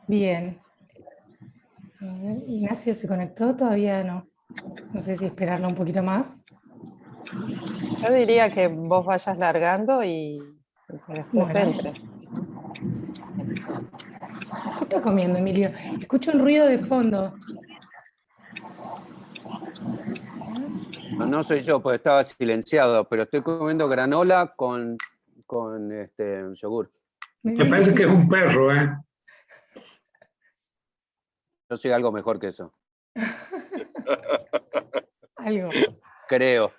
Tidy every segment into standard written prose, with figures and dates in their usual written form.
Bien. A ver, Ignacio se conectó, todavía no. No sé si esperarlo un poquito más. Yo diría que vos vayas largando y que después Bueno. entre. ¿Qué está comiendo, Emilio? Escucho un ruido de fondo. No soy yo, pues estaba silenciado, pero estoy comiendo granola con yogur. Me parece que es un perro, ¿eh? Yo soy algo mejor que eso. Algo. Creo.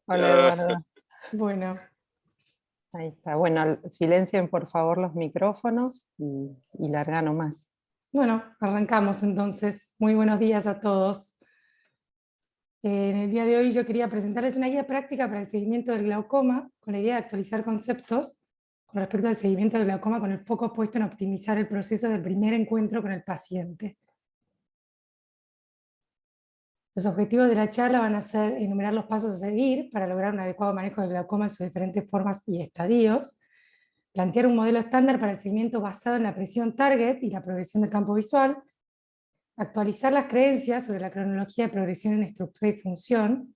Hola, Eduardo. Bueno. Ahí está. Bueno, silencien por favor los micrófonos y larga nomás. Bueno, arrancamos entonces. Muy buenos días a todos. En el día de hoy yo quería presentarles una guía práctica para el seguimiento del glaucoma, con la idea de actualizar conceptos con respecto al seguimiento del glaucoma, con el foco puesto en optimizar el proceso del primer encuentro con el paciente. Los objetivos de la charla van a ser enumerar los pasos a seguir para lograr un adecuado manejo del glaucoma en sus diferentes formas y estadios, plantear un modelo estándar para el seguimiento basado en la presión target y la progresión del campo visual, actualizar las creencias sobre la cronología de progresión en estructura y función,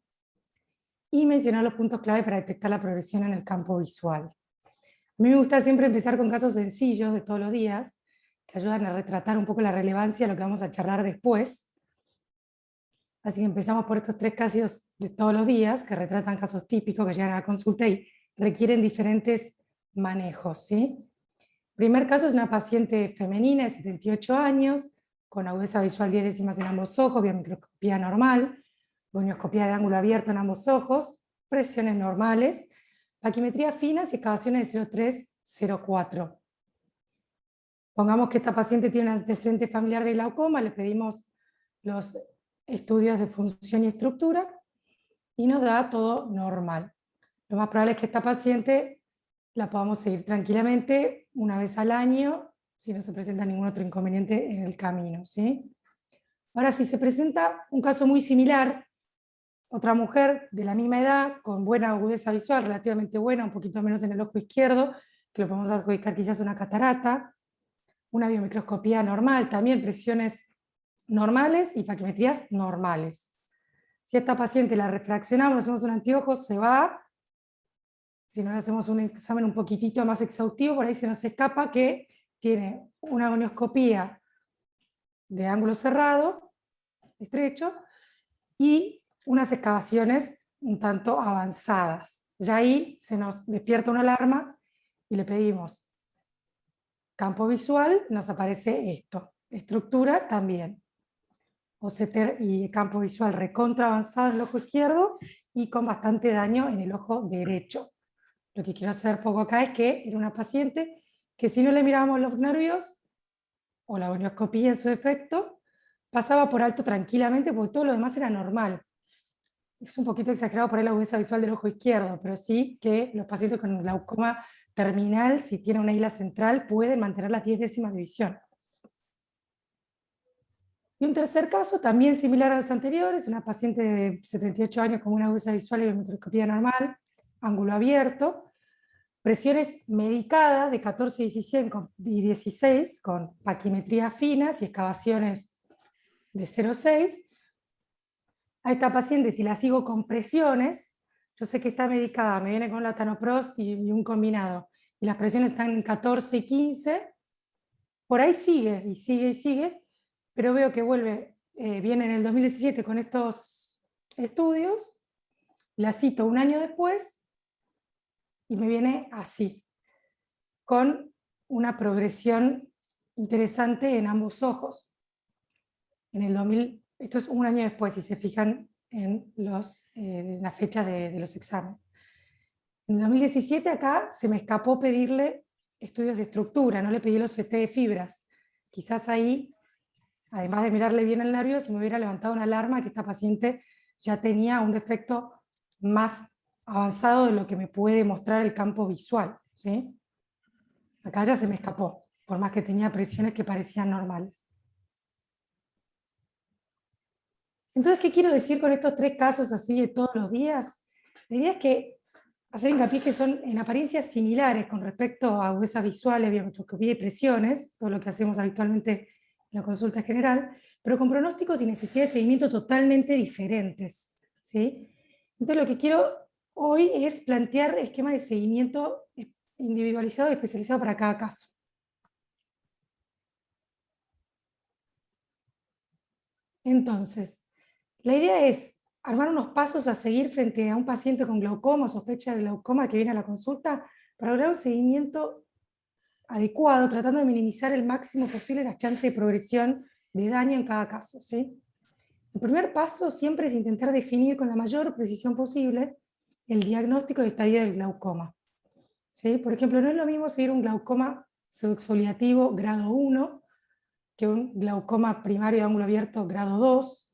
y mencionar los puntos clave para detectar la progresión en el campo visual. A mí me gusta siempre empezar con casos sencillos de todos los días, que ayudan a retratar un poco la relevancia de lo que vamos a charlar después. Así que empezamos por estos 3 casos de todos los días, que retratan casos típicos que llegan a la consulta y requieren diferentes manejos, ¿sí? Primer caso es una paciente femenina de 78 años, con agudeza visual 10 décimas en ambos ojos, biomicroscopía normal, gonioscopía de ángulo abierto en ambos ojos, presiones normales, paquimetría finas y excavaciones de 0,3-0,4. Pongamos que esta paciente tiene un antecedente familiar de glaucoma, le pedimos los estudios de función y estructura y nos da todo normal. Lo más probable es que esta paciente la podamos seguir tranquilamente una vez al año si no se presenta ningún otro inconveniente en el camino, ¿sí? Ahora, si se presenta un caso muy similar, otra mujer de la misma edad, con buena agudeza visual, relativamente buena, un poquito menos en el ojo izquierdo, que lo podemos adjudicar quizás una catarata, una biomicroscopía normal, también presiones normales y paquimetrías normales. Si a esta paciente la refraccionamos, hacemos un anteojo, se va. Si no le hacemos un examen un poquitito más exhaustivo, por ahí se nos escapa que tiene una gonioscopía de ángulo cerrado, estrecho, y unas excavaciones un tanto avanzadas. Ya ahí se nos despierta una alarma y le pedimos campo visual, nos aparece esto. Estructura también. OCT y campo visual recontra avanzado en el ojo izquierdo y con bastante daño en el ojo derecho. Lo que quiero hacer foco acá es que era una paciente que si no le mirábamos los nervios o la gonioscopía en su efecto, pasaba por alto tranquilamente porque todo lo demás era normal. Es un poquito exagerado por ahí la agudeza visual del ojo izquierdo, pero sí que los pacientes con glaucoma terminal, si tienen una isla central, pueden mantener las 10 décimas de visión. Y un tercer caso, también similar a los anteriores, una paciente de 78 años con una agudeza visual y microscopía normal, ángulo abierto, presiones medicadas de 14 y 16 con paquimetrías finas y excavaciones de 0,6. A esta paciente, si la sigo con presiones, yo sé que está medicada, me viene con latanoprost y un combinado, y las presiones están en 14 y 15, por ahí sigue, y sigue, y sigue, pero veo que viene en el 2017 con estos estudios, la cito un año después, y me viene así, con una progresión interesante en ambos ojos. En el 2000, esto es un año después, si se fijan en las fechas de los exámenes. En el 2017 acá se me escapó pedirle estudios de estructura, no le pedí los CT de fibras. Quizás ahí, además de mirarle bien el nervio, se me hubiera levantado una alarma que esta paciente ya tenía un defecto más avanzado de lo que me puede mostrar el campo visual, ¿sí? Acá ya se me escapó, por más que tenía presiones que parecían normales. Entonces, ¿qué quiero decir con estos 3 casos así de todos los días? La idea es que hacer hincapié que son en apariencias similares con respecto a agudezas visuales, biometroscopía y presiones, todo lo que hacemos habitualmente en la consulta general, pero con pronósticos y necesidades de seguimiento totalmente diferentes, ¿sí? Entonces lo que quiero hoy es plantear esquemas de seguimiento individualizado y especializado para cada caso. Entonces, la idea es armar unos pasos a seguir frente a un paciente con glaucoma o sospecha de glaucoma que viene a la consulta para lograr un seguimiento adecuado, tratando de minimizar el máximo posible las chances de progresión de daño en cada caso, ¿sí? El primer paso siempre es intentar definir con la mayor precisión posible el diagnóstico de estadio del glaucoma, ¿sí? Por ejemplo, no es lo mismo seguir un glaucoma pseudoexfoliativo grado 1 que un glaucoma primario de ángulo abierto grado 2,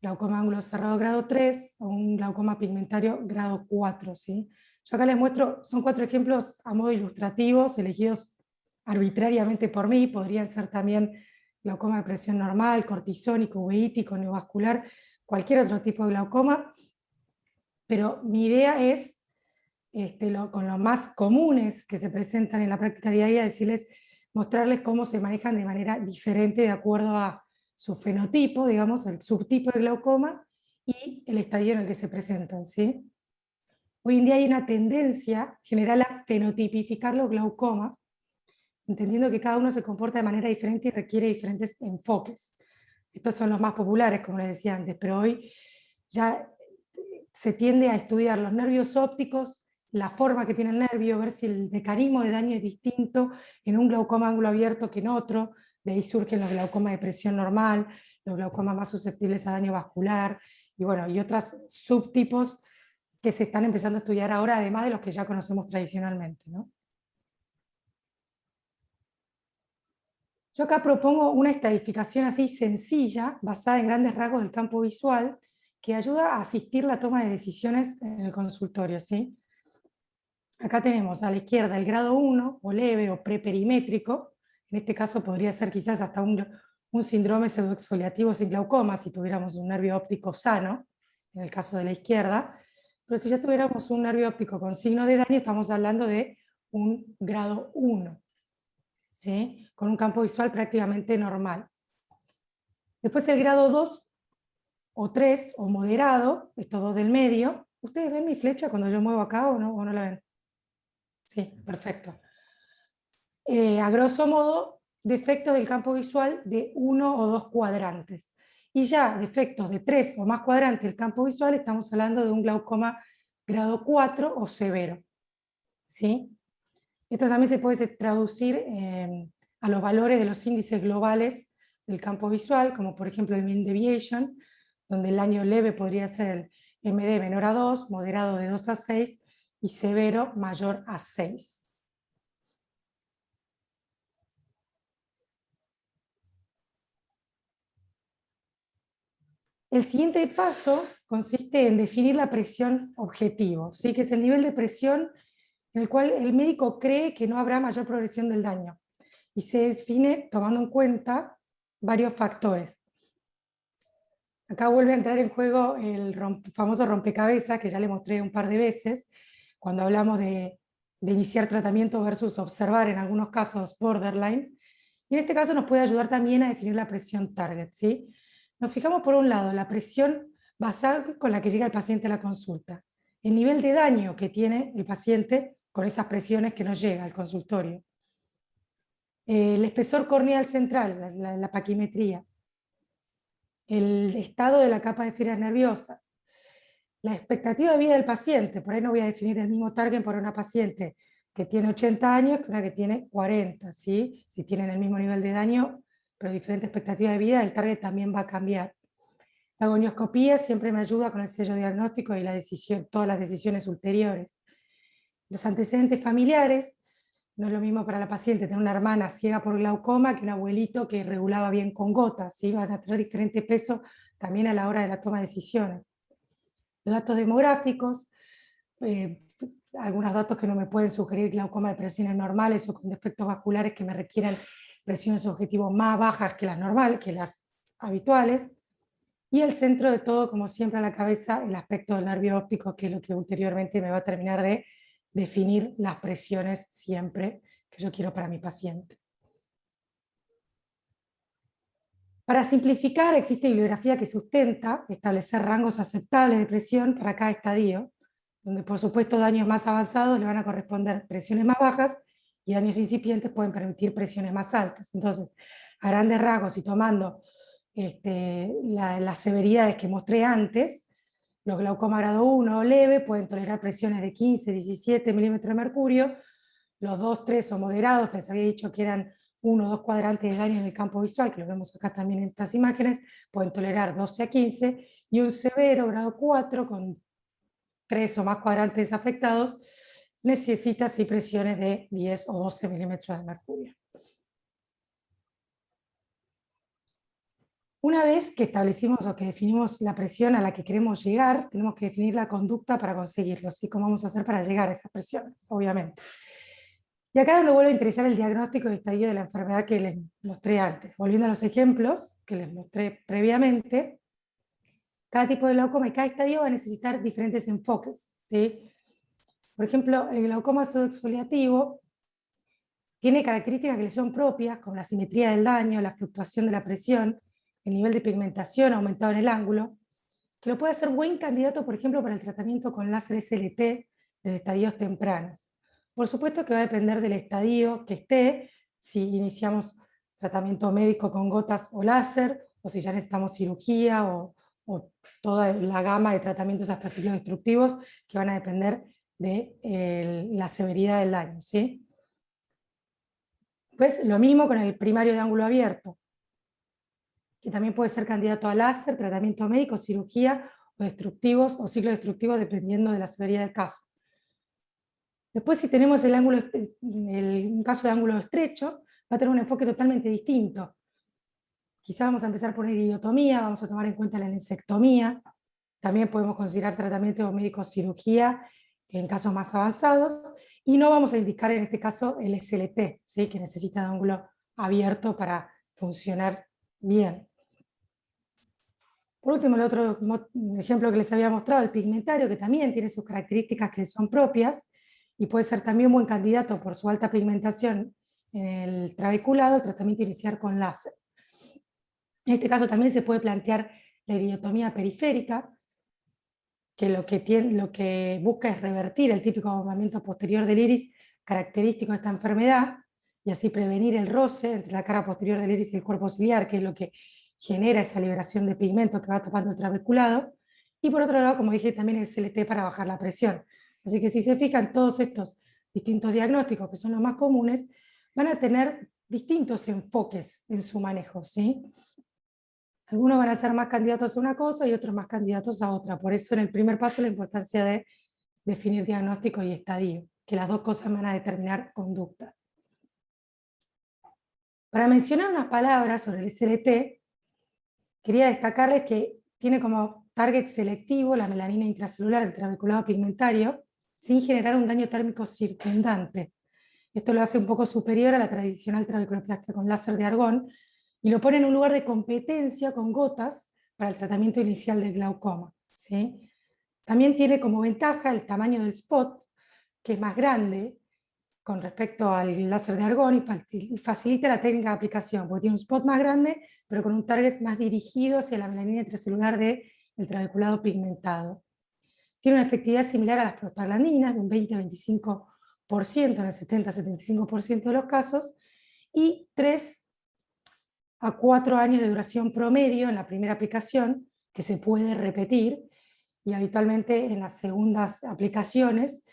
glaucoma de ángulo cerrado grado 3 o un glaucoma pigmentario grado 4, ¿sí? Yo acá les muestro, son 4 ejemplos a modo ilustrativos, elegidos arbitrariamente por mí, podrían ser también glaucoma de presión normal, cortisónico, uveítico, neovascular, cualquier otro tipo de glaucoma, pero mi idea es, con los más comunes que se presentan en la práctica diaria, mostrarles cómo se manejan de manera diferente de acuerdo a su fenotipo, digamos, el subtipo de glaucoma y el estadio en el que se presentan, ¿sí? Hoy en día hay una tendencia general a fenotipificar los glaucomas, entendiendo que cada uno se comporta de manera diferente y requiere diferentes enfoques. Estos son los más populares, como les decía antes, pero hoy ya se tiende a estudiar los nervios ópticos, la forma que tiene el nervio, ver si el mecanismo de daño es distinto en un glaucoma ángulo abierto que en otro, de ahí surgen los glaucomas de presión normal, los glaucomas más susceptibles a daño vascular, y bueno, y otros subtipos que se están empezando a estudiar ahora, además de los que ya conocemos tradicionalmente, ¿no? Yo acá propongo una estadificación así sencilla, basada en grandes rasgos del campo visual, que ayuda a asistir la toma de decisiones en el consultorio, ¿sí? Acá tenemos a la izquierda el grado 1, o leve, o preperimétrico. En este caso podría ser quizás hasta un síndrome pseudoexfoliativo sin glaucoma, si tuviéramos un nervio óptico sano, en el caso de la izquierda. Pero si ya tuviéramos un nervio óptico con signo de daño, estamos hablando de un grado 1, ¿sí? Con un campo visual prácticamente normal. Después el grado 2 o 3, o moderado, estos dos del medio. ¿Ustedes ven mi flecha cuando yo muevo acá o no la ven? Sí, perfecto. A grosso modo, defectos del campo visual de 1 o 2 cuadrantes. Y ya defectos de 3 o más cuadrantes del campo visual, estamos hablando de un glaucoma grado 4 o severo, ¿sí? Esto también se puede traducir a los valores de los índices globales del campo visual, como por ejemplo el mean deviation, donde el daño leve podría ser el MD menor a 2, moderado de 2 a 6 y severo mayor a 6. El siguiente paso consiste en definir la presión objetivo, ¿sí? Que es el nivel de presión en el cual el médico cree que no habrá mayor progresión del daño. Y se define tomando en cuenta varios factores. Acá vuelve a entrar en juego el famoso rompecabezas, que ya le mostré un par de veces, cuando hablamos de iniciar tratamiento versus observar en algunos casos borderline. Y en este caso nos puede ayudar también a definir la presión target, ¿sí? Nos fijamos por un lado la presión basal con la que llega el paciente a la consulta, el nivel de daño que tiene el paciente con esas presiones que nos llega al consultorio, el espesor corneal central, la paquimetría, el estado de la capa de fibras nerviosas, la expectativa de vida del paciente. Por ahí no voy a definir el mismo target para una paciente que tiene 80 años que una que tiene 40, ¿sí? Si tienen el mismo nivel de daño, pero diferente expectativa de vida, el target también va a cambiar. La gonioscopía siempre me ayuda con el sello diagnóstico y todas las decisiones ulteriores. Los antecedentes familiares, no es lo mismo para la paciente tener una hermana ciega por glaucoma que un abuelito que regulaba bien con gotas, ¿sí? Van a tener diferente peso también a la hora de la toma de decisiones. Los datos demográficos, algunos datos que no me pueden sugerir glaucoma de presiones normales o con defectos vasculares que me requieran presiones objetivos más bajas que las normales, que las habituales. Y el centro de todo, como siempre, a la cabeza, el aspecto del nervio óptico, que es lo que ulteriormente me va a terminar de definir las presiones siempre que yo quiero para mi paciente. Para simplificar, existe bibliografía que sustenta establecer rangos aceptables de presión para cada estadio, donde por supuesto daños más avanzados le van a corresponder presiones más bajas y daños incipientes pueden permitir presiones más altas. Entonces, a grandes rasgos y tomando las severidades que mostré antes, los glaucoma grado 1 o leve pueden tolerar presiones de 15, 17 milímetros de mercurio, los 2, 3 o moderados, que les había dicho que eran 1 o 2 cuadrantes de daño en el campo visual, que lo vemos acá también en estas imágenes, pueden tolerar 12 a 15, y un severo grado 4 con 3 o más cuadrantes afectados, necesita sí presiones de 10 o 12 milímetros de mercurio. Una vez que establecimos o que definimos la presión a la que queremos llegar, tenemos que definir la conducta para conseguirlo, ¿sí? ¿Cómo vamos a hacer para llegar a esas presiones? Obviamente. Y acá es donde vuelve a interesar el diagnóstico y estadio de la enfermedad que les mostré antes. Volviendo a los ejemplos que les mostré previamente, cada tipo de glaucoma y cada estadio va a necesitar diferentes enfoques, ¿sí? Por ejemplo, el glaucoma pseudoexfoliativo tiene características que le son propias, como la simetría del daño, la fluctuación de la presión, el nivel de pigmentación aumentado en el ángulo, que lo puede hacer buen candidato, por ejemplo, para el tratamiento con láser SLT desde estadios tempranos. Por supuesto que va a depender del estadio que esté, si iniciamos tratamiento médico con gotas o láser, o si ya necesitamos cirugía o toda la gama de tratamientos hasta ciclodestructivos que van a depender de la severidad del daño, ¿sí? Pues lo mismo con el primario de ángulo abierto, que también puede ser candidato a láser, tratamiento médico, cirugía o destructivos o ciclodestructivos dependiendo de la severidad del caso. Después, si tenemos un caso de ángulo estrecho, va a tener un enfoque totalmente distinto. Quizá vamos a empezar por iridotomía, vamos a tomar en cuenta la lensectomía, también podemos considerar tratamiento médico cirugía en casos más avanzados, y no vamos a indicar en este caso el SLT, ¿sí? Que necesita de ángulo abierto para funcionar bien. Por último, el otro ejemplo que les había mostrado, el pigmentario, que también tiene sus características que son propias, y puede ser también un buen candidato por su alta pigmentación en el trabeculado, el tratamiento inicial con láser. En este caso también se puede plantear la iridotomía periférica, que lo que busca es revertir el típico abombamiento posterior del iris característico de esta enfermedad, y así prevenir el roce entre la cara posterior del iris y el cuerpo ciliar, que es lo que genera esa liberación de pigmento que va tapando el trabeculado. Y por otro lado, como dije, también el SLT para bajar la presión. Así que si se fijan, todos estos distintos diagnósticos, que son los más comunes, van a tener distintos enfoques en su manejo, ¿sí? Algunos van a ser más candidatos a una cosa y otros más candidatos a otra. Por eso en el primer paso la importancia de definir diagnóstico y estadio, que las dos cosas van a determinar conducta. Para mencionar unas palabras sobre el SLT, quería destacarles que tiene como target selectivo la melanina intracelular del trabeculado pigmentario, sin generar un daño térmico circundante. Esto lo hace un poco superior a la tradicional trabeculoplastia con láser de argón, y lo pone en un lugar de competencia con gotas para el tratamiento inicial del glaucoma, ¿sí? También tiene como ventaja el tamaño del spot, que es más grande con respecto al láser de argón, y facilita la técnica de aplicación, porque tiene un spot más grande, pero con un target más dirigido hacia la melanina intracelular del trabeculado pigmentado. Tiene una efectividad similar a las prostaglandinas, de un 20-25% en el 70-75% de los casos, y 3 a 4 años de duración promedio en la primera aplicación, que se puede repetir, y habitualmente en las segundas aplicaciones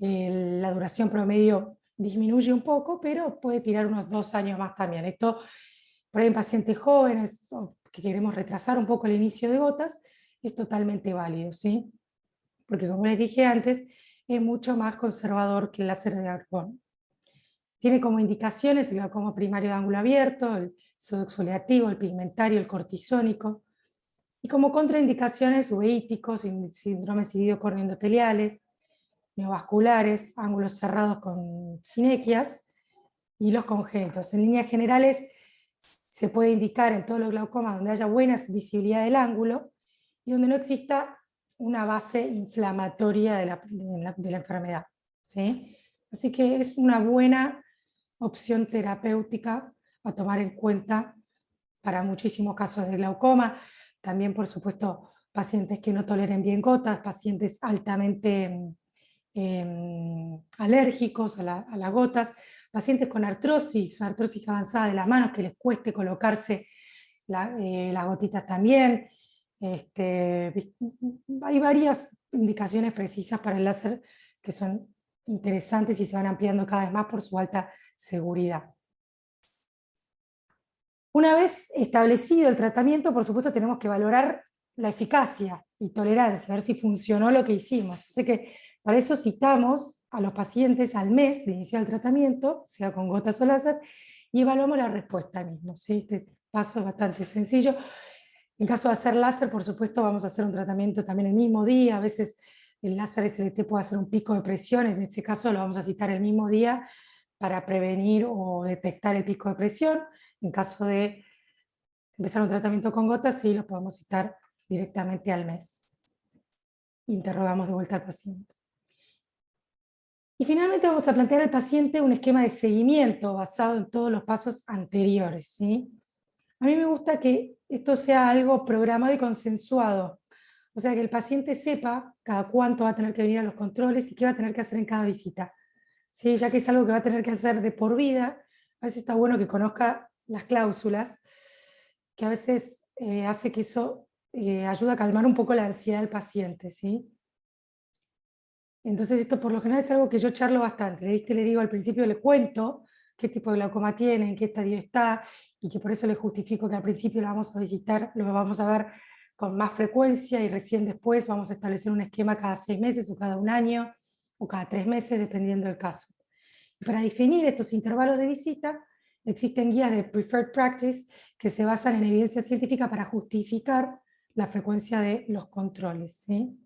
la duración promedio disminuye un poco, pero puede tirar unos 2 años más también. Esto, por ahí en pacientes jóvenes que queremos retrasar un poco el inicio de gotas, es totalmente válido, ¿sí? Porque como les dije antes, es mucho más conservador que el láser de argón. Tiene como indicaciones el glaucoma primario de ángulo abierto, el pseudoexfoliativo, el pigmentario, el cortisónico, y como contraindicaciones uveíticos, síndromes iridocorneoendoteliales, neovasculares, ángulos cerrados con sinequias y los congénitos. En líneas generales se puede indicar en todos los glaucomas donde haya buena visibilidad del ángulo y donde no exista una base inflamatoria de la enfermedad, ¿sí? Así que es una buena opción terapéutica a tomar en cuenta para muchísimos casos de glaucoma. También, por supuesto, pacientes que no toleren bien gotas, pacientes altamente alérgicos a las gotas, pacientes con artrosis avanzada de las manos, que les cueste colocarse las gotitas también. Hay varias indicaciones precisas para el láser que son interesantes y se van ampliando cada vez más por su alta seguridad. Una vez establecido el tratamiento, por supuesto tenemos que valorar la eficacia y tolerancia, a ver si funcionó lo que hicimos. Así que para eso citamos a los pacientes al mes de iniciar el tratamiento, sea con gotas o láser, y evaluamos la respuesta al mismo, ¿sí? Este paso es bastante sencillo. En caso de hacer láser, por supuesto, vamos a hacer un tratamiento también el mismo día. A veces el láser SLT puede hacer un pico de presión, en este caso lo vamos a citar el mismo día para prevenir o detectar el pico de presión. En caso de empezar un tratamiento con gotas, sí, lo podemos citar directamente al mes. Interrogamos de vuelta al paciente. Y finalmente vamos a plantear al paciente un esquema de seguimiento basado en todos los pasos anteriores, ¿sí? A mí me gusta que esto sea algo programado y consensuado. O sea, que el paciente sepa cada cuánto va a tener que venir a los controles y qué va a tener que hacer en cada visita. ¿Sí? Ya que es algo que va a tener que hacer de por vida, a veces está bueno que conozca las cláusulas, que a veces hace que eso ayude a calmar un poco la ansiedad del paciente, ¿sí? Entonces esto por lo general es algo que yo charlo bastante. Le digo al principio, le cuento qué tipo de glaucoma tiene, en qué estadio está, y que por eso le justifico que al principio lo vamos a visitar, lo vamos a ver con más frecuencia y recién después vamos a establecer un esquema cada 6 meses o cada 1 año o cada 3 meses, dependiendo del caso. Y para definir estos intervalos de visita, existen guías de Preferred Practice que se basan en evidencia científica para justificar la frecuencia de los controles, ¿sí?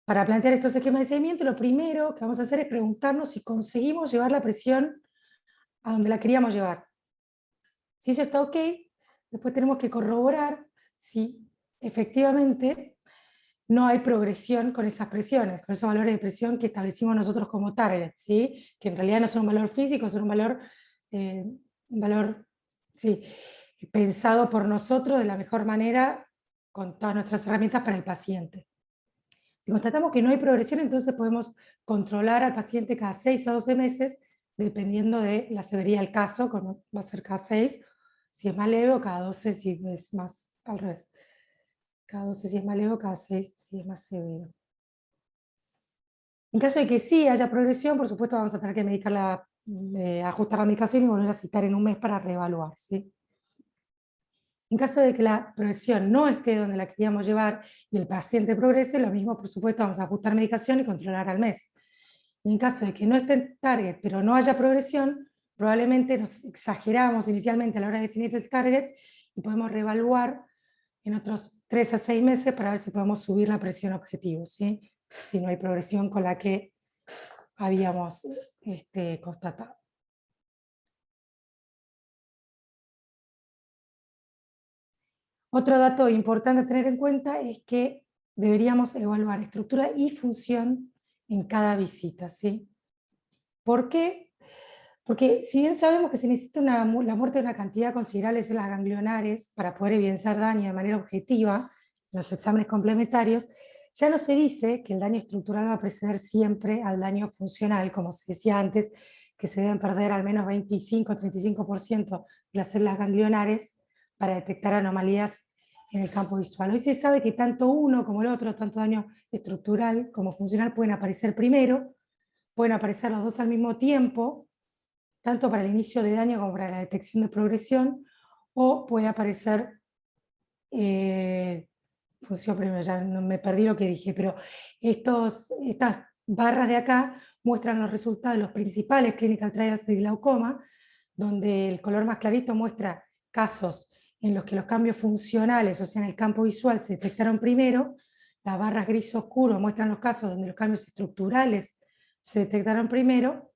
Para plantear estos esquemas de seguimiento, lo primero que vamos a hacer es preguntarnos si conseguimos llevar la presión a donde la queríamos llevar. Si eso está ok, después tenemos que corroborar si efectivamente no hay progresión con esas presiones, con esos valores de presión que establecimos nosotros como target, ¿sí? Que en realidad no son un valor físico, son un valor sí, pensado por nosotros de la mejor manera con todas nuestras herramientas para el paciente. Si constatamos que no hay progresión, entonces podemos controlar al paciente cada 6 a 12 meses, dependiendo de la severidad del caso, como va a ser cada 6, si es más leve, o cada 12 si es más, al revés. Cada 12 si es más leve, o cada 6 si es más severo. En caso de que sí haya progresión, por supuesto vamos a tener que ajustar la medicación y volver a citar en un mes para reevaluar, ¿sí? En caso de que la progresión no esté donde la queríamos llevar y el paciente progrese, lo mismo, por supuesto, vamos a ajustar medicación y controlar al mes. Y en caso de que no esté en target, pero no haya progresión, probablemente nos exageramos inicialmente a la hora de definir el target y podemos reevaluar en otros 3 a 6 meses para ver si podemos subir la presión objetivo, ¿sí? Si no hay progresión con la que habíamos constatado. Otro dato importante a tener en cuenta es que deberíamos evaluar estructura y función en cada visita, ¿sí? ¿Por qué? Porque si bien sabemos que se necesita la muerte de una cantidad considerable de células ganglionares para poder evidenciar daño de manera objetiva en los exámenes complementarios, ya no se dice que el daño estructural va a preceder siempre al daño funcional, como se decía antes, que se deben perder al menos 25 o 35% de las células ganglionares para detectar anomalías en el campo visual. Hoy se sabe que tanto uno como el otro, tanto daño estructural como funcional, pueden aparecer primero, pueden aparecer los dos al mismo tiempo, tanto para el inicio de daño como para la detección de progresión, o puede aparecer función primero, ya no me perdí lo que dije, pero estas barras de acá muestran los resultados de los principales clinical trials de glaucoma, donde el color más clarito muestra casos en los que los cambios funcionales, o sea, en el campo visual, se detectaron primero. Las barras gris oscuro muestran los casos donde los cambios estructurales se detectaron primero,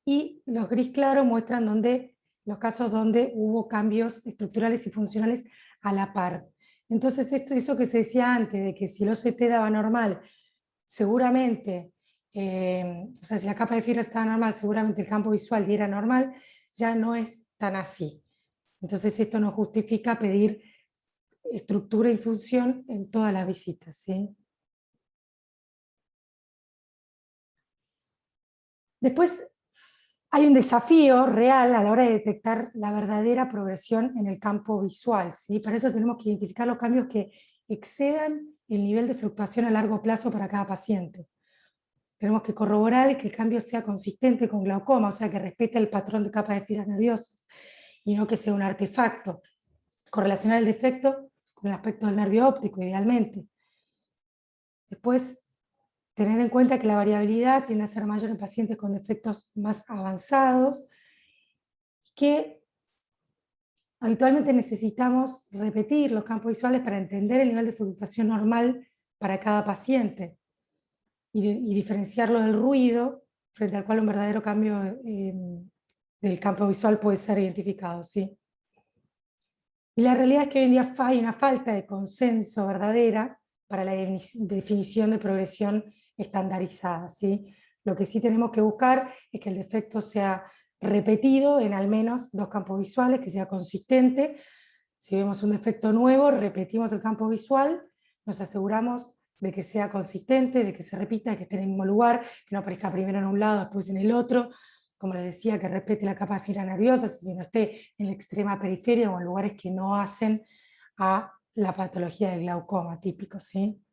y los gris claros muestran donde los casos donde hubo cambios estructurales y funcionales a la par. Entonces eso que se decía antes, de que si el OCT daba normal, seguramente, o sea, si la capa de fibra estaba normal, seguramente el campo visual diera normal, ya no es tan así. Entonces esto nos justifica pedir estructura y función en todas las visitas, ¿sí? Después hay un desafío real a la hora de detectar la verdadera progresión en el campo visual, ¿sí? Para eso tenemos que identificar los cambios que excedan el nivel de fluctuación a largo plazo para cada paciente. Tenemos que corroborar que el cambio sea consistente con glaucoma, o sea, que respete el patrón de capa de fibras nerviosas, y no que sea un artefacto. Correlacionar el defecto con el aspecto del nervio óptico, idealmente. Después, tener en cuenta que la variabilidad tiende a ser mayor en pacientes con defectos más avanzados, que habitualmente necesitamos repetir los campos visuales para entender el nivel de fluctuación normal para cada paciente y diferenciarlo del ruido, frente al cual un verdadero cambio del campo visual puede ser identificado, ¿sí? Y la realidad es que hoy en día hay una falta de consenso verdadera para la definición de progresión estandarizada, ¿sí? Lo que sí tenemos que buscar es que el defecto sea repetido en al menos 2 campos visuales, que sea consistente. Si vemos un defecto nuevo, repetimos el campo visual, nos aseguramos de que sea consistente, de que se repita, de que esté en el mismo lugar, que no aparezca primero en un lado, después en el otro, como les decía, que respete la capa de fibra nerviosa, que no esté en la extrema periferia o en lugares que no hacen a la patología del glaucoma típico, ¿sí?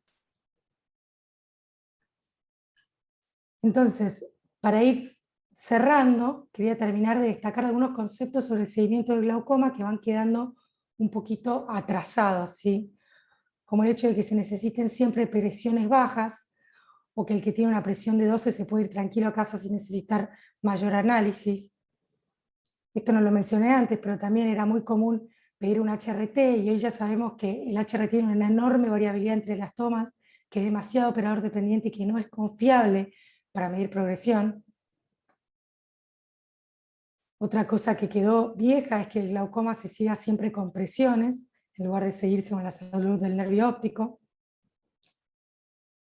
Entonces, para ir cerrando, quería terminar de destacar algunos conceptos sobre el seguimiento del glaucoma que van quedando un poquito atrasados, ¿sí? Como el hecho de que se necesiten siempre presiones bajas, o que el que tiene una presión de 12 se puede ir tranquilo a casa sin necesitar mayor análisis. Esto no lo mencioné antes, pero también era muy común pedir un HRT, y hoy ya sabemos que el HRT tiene una enorme variabilidad entre las tomas, que es demasiado operador dependiente y que no es confiable para medir progresión. Otra cosa que quedó vieja es que el glaucoma se siga siempre con presiones, en lugar de seguirse con la salud del nervio óptico.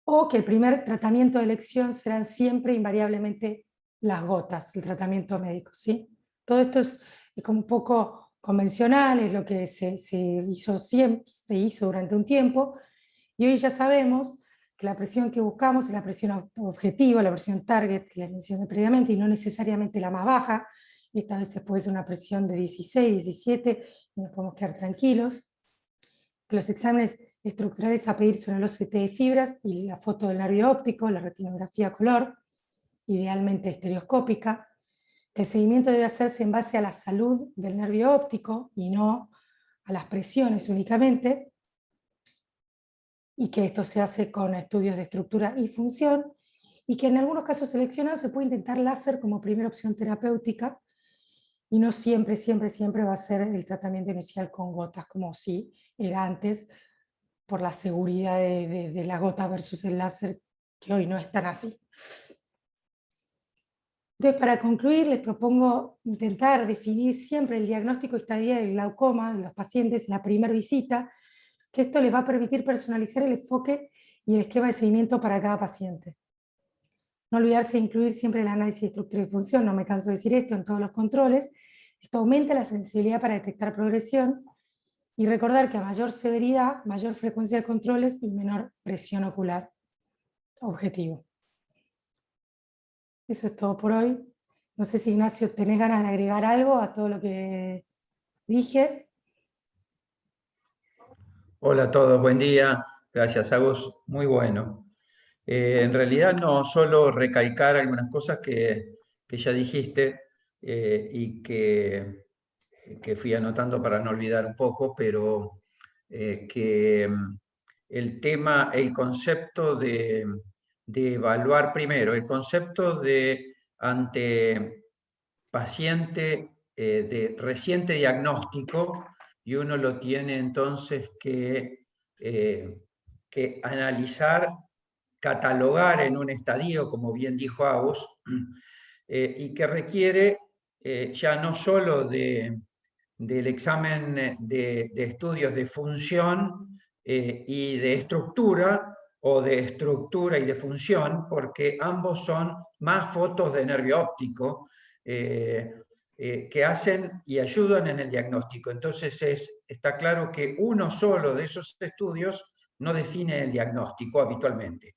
O que el primer tratamiento de elección serán siempre invariablemente las gotas, el tratamiento médico, ¿sí? Todo esto es como un poco convencional, es lo que se hizo durante un tiempo, y hoy ya sabemos que la presión que buscamos es la presión objetiva, la presión target que les mencioné previamente, y no necesariamente la más baja. Esta vez puede ser una presión de 16, 17, y nos podemos quedar tranquilos. Los exámenes estructurales a pedir son el OCT de fibras y la foto del nervio óptico, la retinografía a color, idealmente estereoscópica. El seguimiento debe hacerse en base a la salud del nervio óptico y no a las presiones únicamente, y que esto se hace con estudios de estructura y función, y que en algunos casos seleccionados se puede intentar láser como primera opción terapéutica, y no siempre va a ser el tratamiento inicial con gotas, como si era antes, por la seguridad de la gota versus el láser, que hoy no es tan así. Entonces, para concluir, les propongo intentar definir siempre el diagnóstico y estadia del glaucoma de los pacientes en la primera visita, que esto les va a permitir personalizar el enfoque y el esquema de seguimiento para cada paciente. No olvidarse de incluir siempre el análisis de estructura y función, no me canso de decir esto, en todos los controles. Esto aumenta la sensibilidad para detectar progresión, y recordar que a mayor severidad, mayor frecuencia de controles y menor presión ocular. Objetivo. Eso es todo por hoy. No sé si, Ignacio, tenés ganas de agregar algo a todo lo que dije. Hola a todos, buen día. Gracias, Agus. Muy bueno. En realidad no, solo recalcar algunas cosas que ya dijiste y que fui anotando para no olvidar un poco, pero que el tema, el concepto de evaluar primero, el concepto de ante paciente de reciente diagnóstico, y uno lo tiene entonces que analizar, catalogar en un estadio, como bien dijo Agus, y que requiere ya no solo del examen de estudios de función y de estructura, o de estructura y de función, porque ambos son más fotos de nervio óptico que hacen y ayudan en el diagnóstico. Entonces está claro que uno solo de esos estudios no define el diagnóstico habitualmente,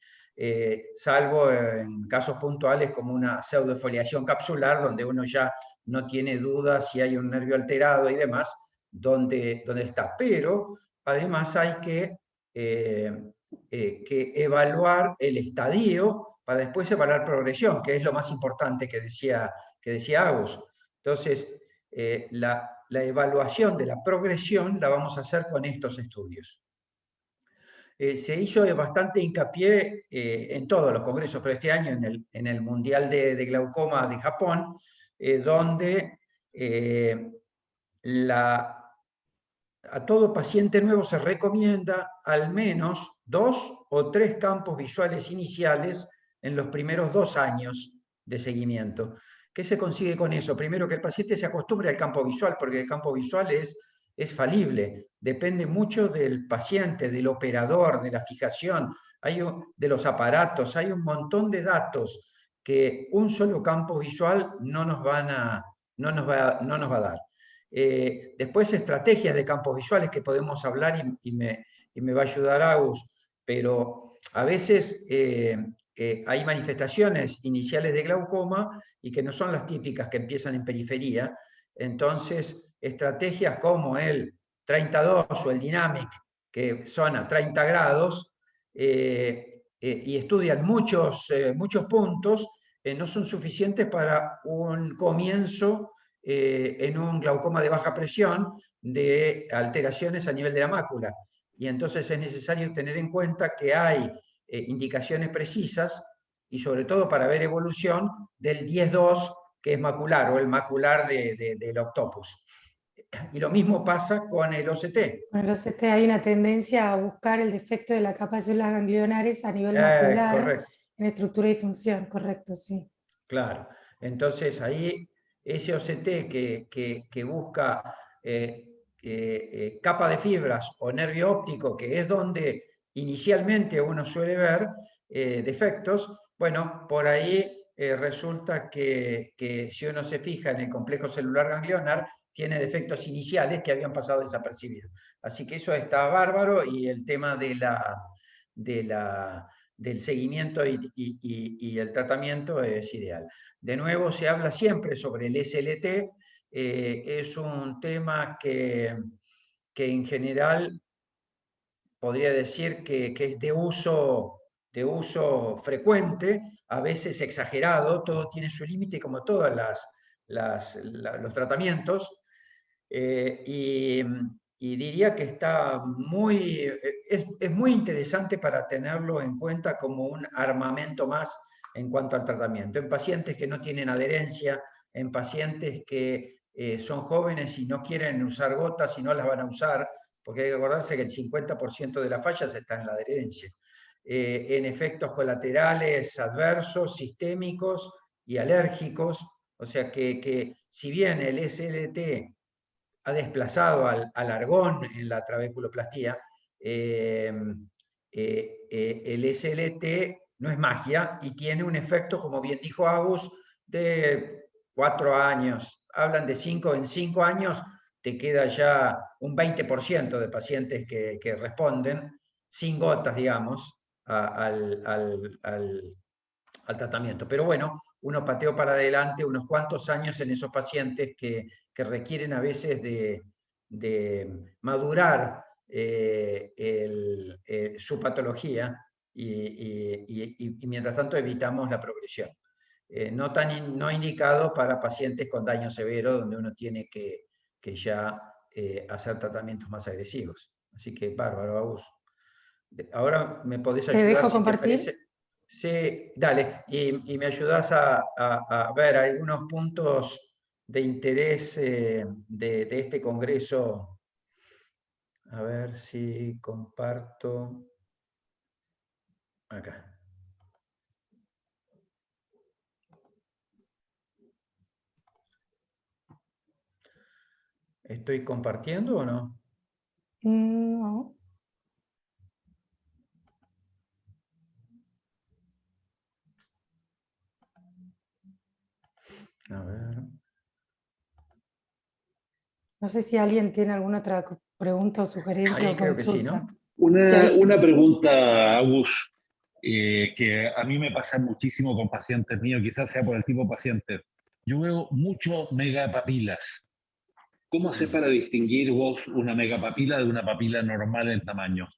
salvo en casos puntuales como una pseudofoliación capsular, donde uno ya no tiene dudas si hay un nervio alterado y demás, donde está. Pero además hay que evaluar el estadio para después evaluar progresión, que es lo más importante que decía Agus. Entonces, la evaluación de la progresión la vamos a hacer con estos estudios. Se hizo bastante hincapié en todos los congresos, pero este año en el Mundial de Glaucoma de Japón, donde a todo paciente nuevo se recomienda al menos 2 o 3 campos visuales iniciales en los primeros 2 años de seguimiento. ¿Qué se consigue con eso? Primero, que el paciente se acostumbre al campo visual, porque el campo visual es falible, depende mucho del paciente, del operador, de la fijación, de los aparatos, hay un montón de datos que un solo campo visual no nos va a dar. Después estrategias de campos visuales que podemos hablar y me va a ayudar Agus, pero a veces hay manifestaciones iniciales de glaucoma y que no son las típicas que empiezan en periferia. Entonces, estrategias como el 32 o el Dynamic, que son a 30 grados y estudian muchos puntos, no son suficientes para un comienzo en un glaucoma de baja presión de alteraciones a nivel de la mácula. Y entonces es necesario tener en cuenta que hay indicaciones precisas y sobre todo para ver evolución del 10-2, que es macular, o el macular del octopus. Y lo mismo pasa con el OCT. Con el OCT hay una tendencia a buscar el defecto de la capa de células ganglionares a nivel macular, Correcto. en estructura y función, correcto, sí. Claro. Entonces ahí ese OCT que busca capa de fibras o nervio óptico, que es donde inicialmente uno suele ver defectos, bueno, por ahí resulta que si uno se fija en el complejo celular ganglionar, tiene defectos iniciales que habían pasado desapercibidos. Así que eso está bárbaro, y el tema del seguimiento y el tratamiento es ideal. De nuevo, se habla siempre sobre el SLT, es un tema que en general podría decir que es de uso frecuente, a veces exagerado, todo tiene su límite como todos los tratamientos, y diría que está es muy interesante para tenerlo en cuenta como un armamento más en cuanto al tratamiento. En pacientes que no tienen adherencia, en pacientes que son jóvenes y no quieren usar gotas y no las van a usar, porque hay que acordarse que el 50% de las fallas está en la adherencia. En efectos colaterales adversos, sistémicos y alérgicos, o sea que si bien el SLT ha desplazado al argón en la trabeculoplastía, el SLT no es magia y tiene un efecto, como bien dijo Agus, de 4 años. Hablan de 5, en 5 años te queda ya un 20% de pacientes que responden sin gotas, digamos, al tratamiento. Pero bueno, uno pateó para adelante unos cuantos años en esos pacientes que requieren a veces de madurar su patología y mientras tanto evitamos la progresión. No indicado para pacientes con daño severo, donde uno tiene que ya hacer tratamientos más agresivos. Así que bárbaro, Agus. Ahora me podés ayudar. ¿Te dejo si compartir? te parece. Sí, dale, y me ayudás a ver algunos puntos de interés de este congreso. A ver si comparto acá. ¿Estoy compartiendo o no? No. A ver. No sé si alguien tiene alguna otra pregunta o sugerencia Ahí o creo que sí, consulta. ¿no? Sí, ahí sí. Una pregunta, Agus, que a mí me pasa muchísimo con pacientes míos, quizás sea por el tipo de paciente. Yo veo muchos megapapilas. ¿Cómo hace para distinguir vos una megapapila de una papila normal en tamaño?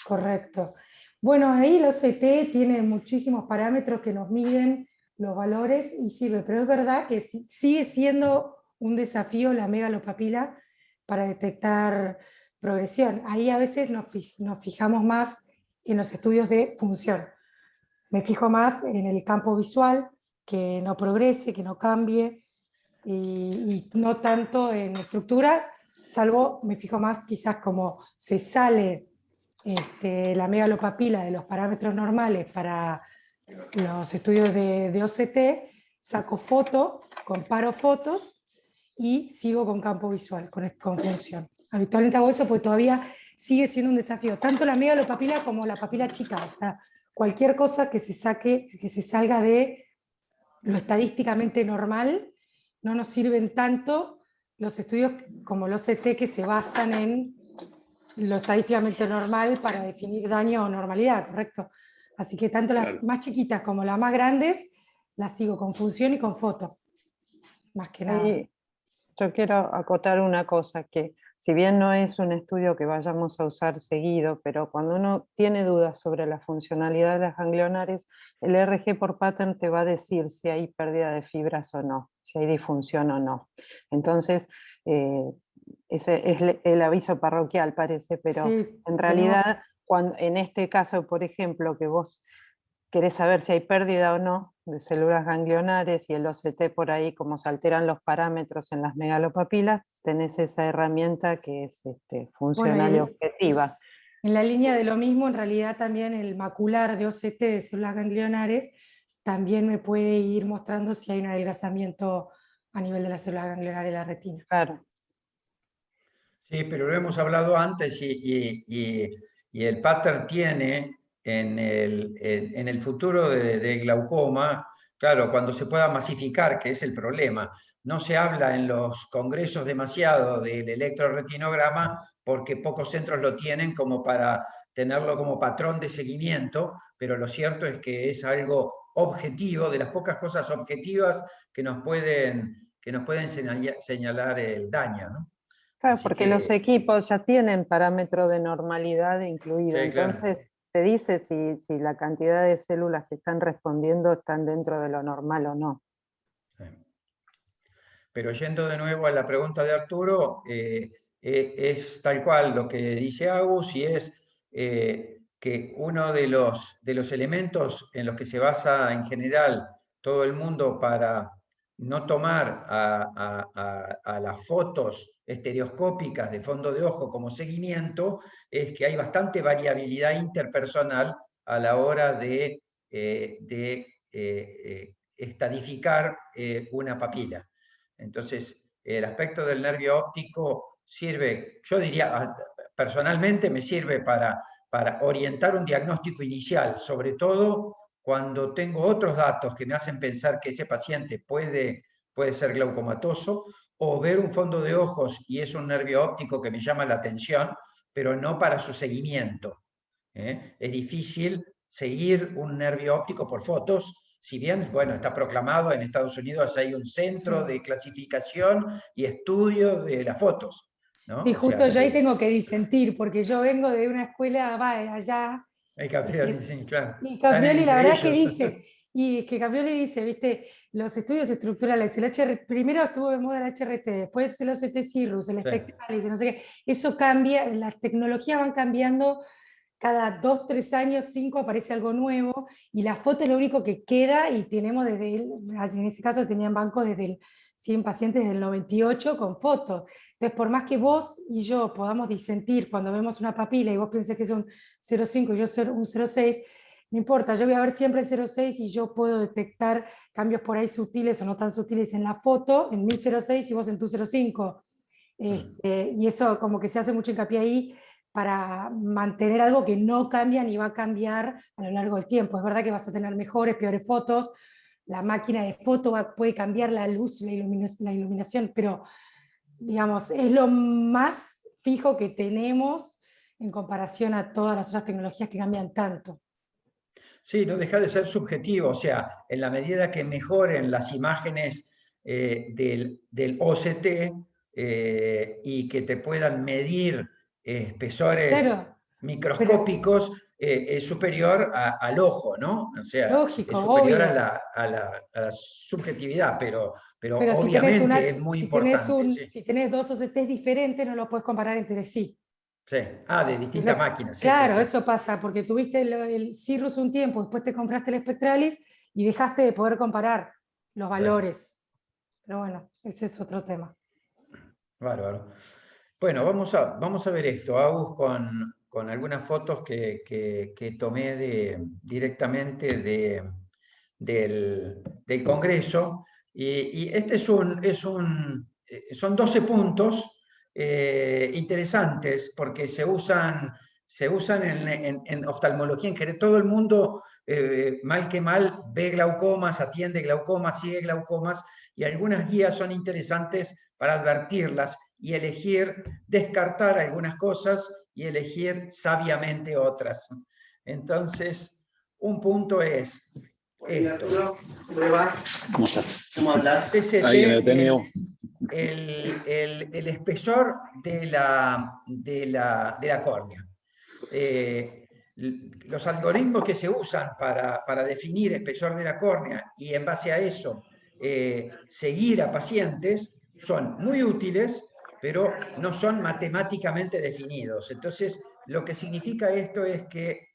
Correcto. Bueno, ahí el OCT tiene muchísimos parámetros que nos miden los valores y sirve, pero es verdad que sigue siendo un desafío la megalopapila para detectar progresión. Ahí a veces nos fijamos más en los estudios de función. Me fijo más en el campo visual, que no progrese, que no cambie, y no tanto en estructura, salvo me fijo más quizás como se sale la megalopapila de los parámetros normales para los estudios de OCT, saco foto, comparo fotos y sigo con campo visual, con función. Habitualmente hago eso porque todavía sigue siendo un desafío, tanto la megalopapila como la papila chica, o sea, cualquier cosa que se salga de lo estadísticamente normal, no nos sirven tanto los estudios como los OCT que se basan en lo estadísticamente normal para definir daño o normalidad, ¿correcto? Así que tanto las más chiquitas como las más grandes las sigo con función y con foto, más que nada. Ahí yo quiero acotar una cosa, que si bien no es un estudio que vayamos a usar seguido, pero cuando uno tiene dudas sobre la funcionalidad de las ganglionares, el RG por pattern te va a decir si hay pérdida de fibras o no, si hay disfunción o no. Entonces, ese es el aviso parroquial, parece, pero Sí, en realidad, en este caso, por ejemplo, que vos querés saber si hay pérdida o no de células ganglionares y el OCT por ahí, como se alteran los parámetros en las megalopapilas, tenés esa herramienta que es funcional y objetiva. En la línea de lo mismo, en realidad también el macular de OCT de células ganglionares también me puede ir mostrando si hay un adelgazamiento a nivel de las células ganglionares de la retina. Claro. Sí, pero lo hemos hablado antes y el pattern tiene en el futuro de glaucoma, claro, cuando se pueda masificar, que es el problema. No se habla en los congresos demasiado del electroretinograma porque pocos centros lo tienen como para tenerlo como patrón de seguimiento, pero lo cierto es que es algo objetivo, de las pocas cosas objetivas que nos pueden señalar el daño, ¿no? Claro, Así porque que, los equipos ya tienen parámetro de normalidad incluido, sí, claro. entonces te dice si la cantidad de células que están respondiendo están dentro de lo normal o no. Sí. Pero yendo de nuevo a la pregunta de Arturo, es tal cual lo que dice Agus, y es que uno de los elementos en los que se basa en general todo el mundo para no tomar a las fotos estereoscópicas de fondo de ojo como seguimiento es que hay bastante variabilidad interpersonal a la hora de estadificar una papila. Entonces, el aspecto del nervio óptico sirve, yo diría, personalmente me sirve para orientar un diagnóstico inicial, sobre todo cuando tengo otros datos que me hacen pensar que ese paciente puede ser glaucomatoso, o ver un fondo de ojos y es un nervio óptico que me llama la atención, pero no para su seguimiento. Es difícil seguir un nervio óptico por fotos, si bien, bueno, está proclamado en Estados Unidos, hay un centro de clasificación y estudio de las fotos, ¿no? Sí, O justo sea, yo ahí tengo que disentir, porque yo vengo de una escuela allá, hay Caprioli, sí, claro. y Están Caprioli la entre verdad que ellos. dice, y es que Caprioli dice, viste, los estudios estructurales, primero estuvo de moda el HRT, después el OCT Cirrus, el Sí. Spectralis, no sé qué, eso cambia, las tecnologías van cambiando, cada 2, 3 años, 5 aparece algo nuevo, y la foto es lo único que queda, y tenemos en ese caso tenían bancos desde 100 pacientes desde el 98 con fotos. Entonces, por más que vos y yo podamos disentir cuando vemos una papila y vos pienses que es un 0,5 y yo soy un 0,6, no importa, yo voy a ver siempre el 0,6 y yo puedo detectar cambios por ahí sutiles o no tan sutiles en la foto, en mi 0,6 y vos en tu 0,5. Y eso como que se hace mucho hincapié ahí para mantener algo que no cambia ni va a cambiar a lo largo del tiempo. Es verdad que vas a tener mejores, peores fotos, la máquina de foto puede cambiar la luz, la iluminación, pero digamos, es lo más fijo que tenemos en comparación a todas las otras tecnologías que cambian tanto. Sí, no deja de ser subjetivo, o sea, en la medida que mejoren las imágenes del OCT y que te puedan medir espesores Claro, microscópicos, es superior al ojo, ¿no? O sea, lógico, es superior obvio. a la subjetividad, pero Pero si tenés, obviamente es muy importante. Sí, si tenés dos OCTs diferentes, no los puedes comparar entre sí. sí. Ah, de distintas máquinas, sí, sí, Claro, sí. eso pasa, porque tuviste el Cirrus un tiempo, después te compraste el Spectralis y dejaste de poder comparar los valores. Pero bueno, ese es otro tema. Bárbaro. Bueno, vamos a ver esto, Agus, con algunas fotos que tomé directamente del Congreso. Y este son 12 puntos interesantes porque se usan en oftalmología en general. Todo el mundo, mal que mal, ve glaucomas, atiende glaucomas, sigue glaucomas, y algunas guías son interesantes para advertirlas y elegir, descartar algunas cosas y elegir sabiamente otras. Entonces, un punto es esto. ¿Cómo estás? CCT, Ahí me he detenido. el espesor de la córnea. Los algoritmos que se usan para definir espesor de la córnea y en base a eso seguir a pacientes son muy útiles, pero no son matemáticamente definidos. Entonces, lo que significa esto es que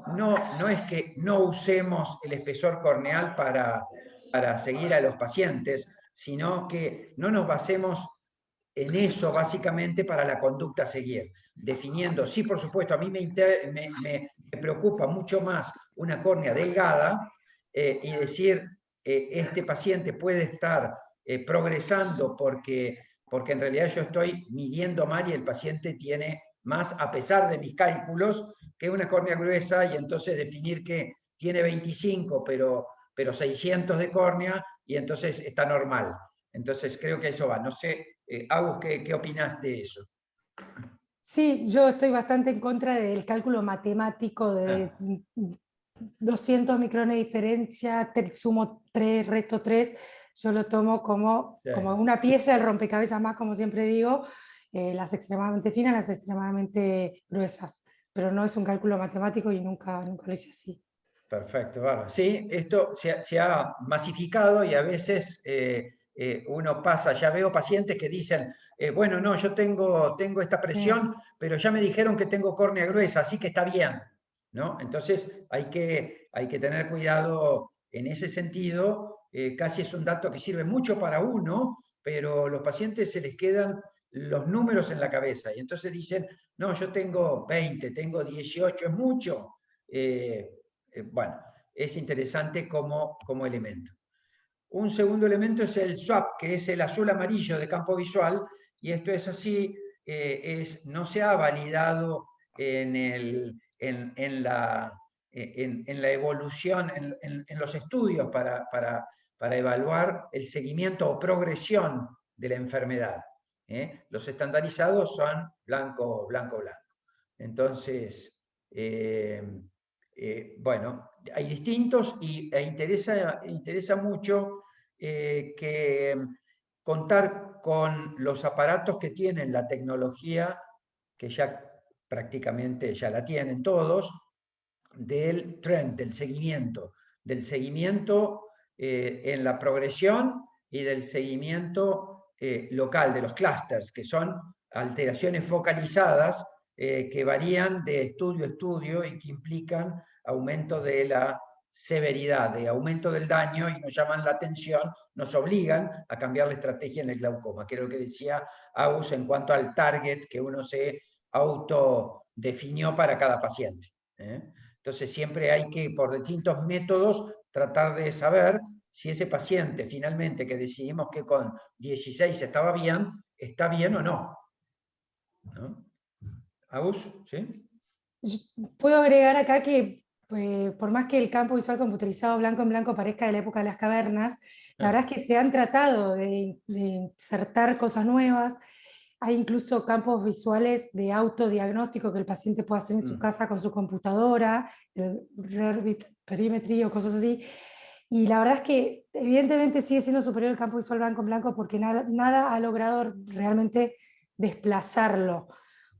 no es que no usemos el espesor corneal para seguir a los pacientes, sino que no nos basemos en eso básicamente para la conducta a seguir, definiendo, sí, por supuesto, a mí me preocupa mucho más una córnea delgada y decir, este paciente puede estar progresando porque en realidad yo estoy midiendo mal y el paciente tiene más, a pesar de mis cálculos, que una córnea gruesa, y entonces definir que tiene 25, pero 600 de córnea, y entonces está normal. Entonces creo que eso va. No sé, Agus, ¿qué opinas de eso? Sí, yo estoy bastante en contra del cálculo matemático de 200 micrones de diferencia, sumo 3, resto 3. Yo lo tomo como una pieza del rompecabezas más, como siempre digo, las extremadamente finas, las extremadamente gruesas. Pero no es un cálculo matemático y nunca lo hice así. Perfecto, bárbaro. Sí, esto se ha masificado y a veces uno pasa, ya veo pacientes que dicen, bueno, no, yo tengo esta presión, pero ya me dijeron que tengo córnea gruesa, así que está bien, ¿no? Entonces hay que tener cuidado en ese sentido. Casi es un dato que sirve mucho para uno, pero los pacientes se les quedan los números en la cabeza y entonces dicen, no, yo tengo 20, tengo 18, es mucho. Bueno, es interesante como elemento. Un segundo elemento es el SWAP, que es el azul amarillo de campo visual, y esto es así, no se ha validado en la evolución, en los estudios para evaluar el seguimiento o progresión de la enfermedad. Los estandarizados son blanco, blanco, blanco. Entonces, bueno, hay distintos e interesa mucho que contar con los aparatos que tienen la tecnología, que ya prácticamente ya la tienen todos, del trend, del seguimiento en la progresión y del seguimiento local, de los clusters, que son alteraciones focalizadas que varían de estudio a estudio y que implican aumento de la severidad, de aumento del daño, y nos llaman la atención, nos obligan a cambiar la estrategia en el glaucoma, que era lo que decía Agus en cuanto al target que uno se autodefinió para cada paciente. Entonces siempre hay que, por distintos métodos, tratar de saber si ese paciente finalmente que decidimos que con 16 estaba bien, está bien o no. ¿No? Agus, ¿sí? Yo puedo agregar acá que por más que el campo visual computarizado blanco en blanco parezca de la época de las cavernas, la verdad es que se han tratado de insertar cosas nuevas. Hay incluso campos visuales de autodiagnóstico que el paciente puede hacer en su casa con su computadora, el Revit Perimetry o cosas así. Y la verdad es que evidentemente sigue siendo superior el campo visual blanco en blanco porque nada ha logrado realmente desplazarlo.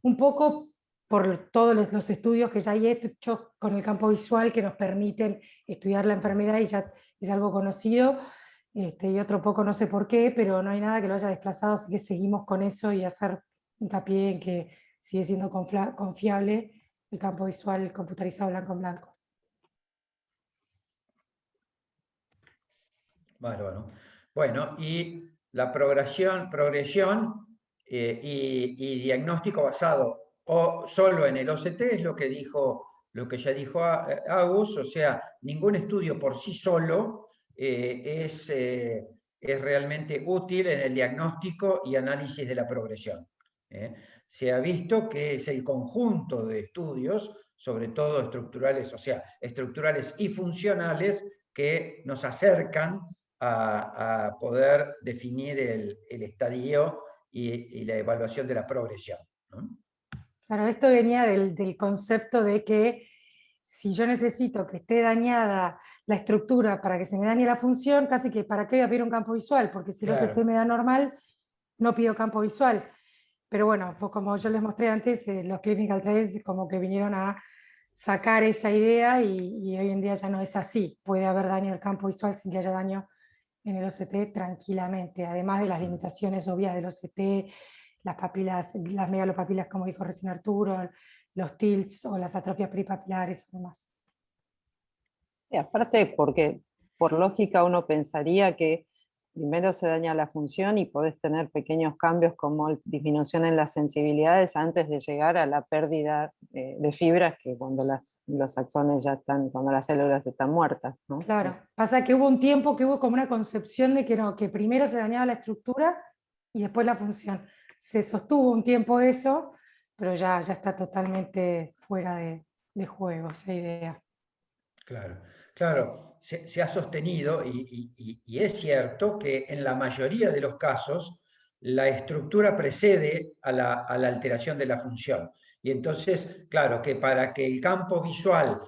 Un poco por todos los estudios que ya hay hechos con el campo visual que nos permiten estudiar la enfermedad y ya es algo conocido, y otro poco no sé por qué, pero no hay nada que lo haya desplazado, así que seguimos con eso y hacer hincapié en que sigue siendo confiable el campo visual computarizado blanco en blanco. Bárbaro. Bueno, y la progresión y diagnóstico basado o solo en el OCT es lo que ya dijo Agus, o sea, ningún estudio por sí solo es realmente útil en el diagnóstico y análisis de la progresión. Se ha visto que es el conjunto de estudios, sobre todo estructurales, o sea, estructurales y funcionales, que nos acercan a poder definir el estadio y la evaluación de la progresión, ¿no? Claro, esto venía del concepto de que si yo necesito que esté dañada la estructura para que se me dañe la función, casi que para qué voy a pedir un campo visual, porque si el OCT me da normal, no pido campo visual. Pero bueno, pues como yo les mostré antes, los clinical trials como que vinieron a sacar esa idea y hoy en día ya no es así. Puede haber daño del campo visual sin que haya daño en el OCT tranquilamente, además de las limitaciones obvias del OCT, las papilas, las megalopapilas, como dijo recién Arturo, los tilts o las atrofias peripapilares o demás. Sí, aparte porque por lógica uno pensaría que primero se daña la función y podés tener pequeños cambios como disminución en las sensibilidades antes de llegar a la pérdida de fibras, que cuando los axones ya están, cuando las células están muertas, ¿no? Claro, pasa que hubo un tiempo que hubo como una concepción de que no, que primero se dañaba la estructura y después la función. Se sostuvo un tiempo eso, pero ya está totalmente fuera de juego esa idea. Claro, se ha sostenido y es cierto que en la mayoría de los casos la estructura precede a la alteración de la función. Y entonces, claro, que para que el campo visual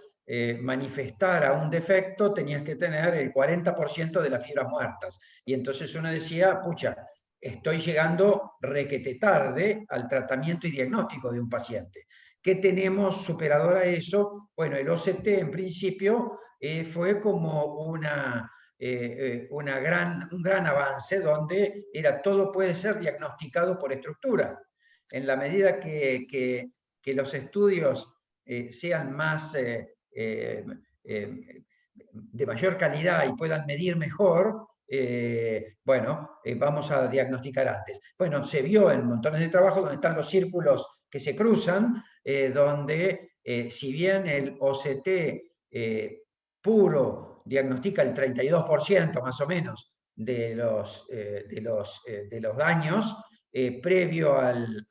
manifestara un defecto tenías que tener el 40% de las fibras muertas. Y entonces uno decía, pucha, estoy llegando requete tarde al tratamiento y diagnóstico de un paciente. ¿Qué tenemos superador a eso? Bueno, el OCT en principio fue como un gran avance donde todo puede ser diagnosticado por estructura. En la medida que los estudios sean más de mayor calidad y puedan medir mejor, vamos a diagnosticar antes. Bueno, se vio en montones de trabajos donde están los círculos que se cruzan, donde si bien el OCT puro diagnostica el 32% más o menos de los daños previo al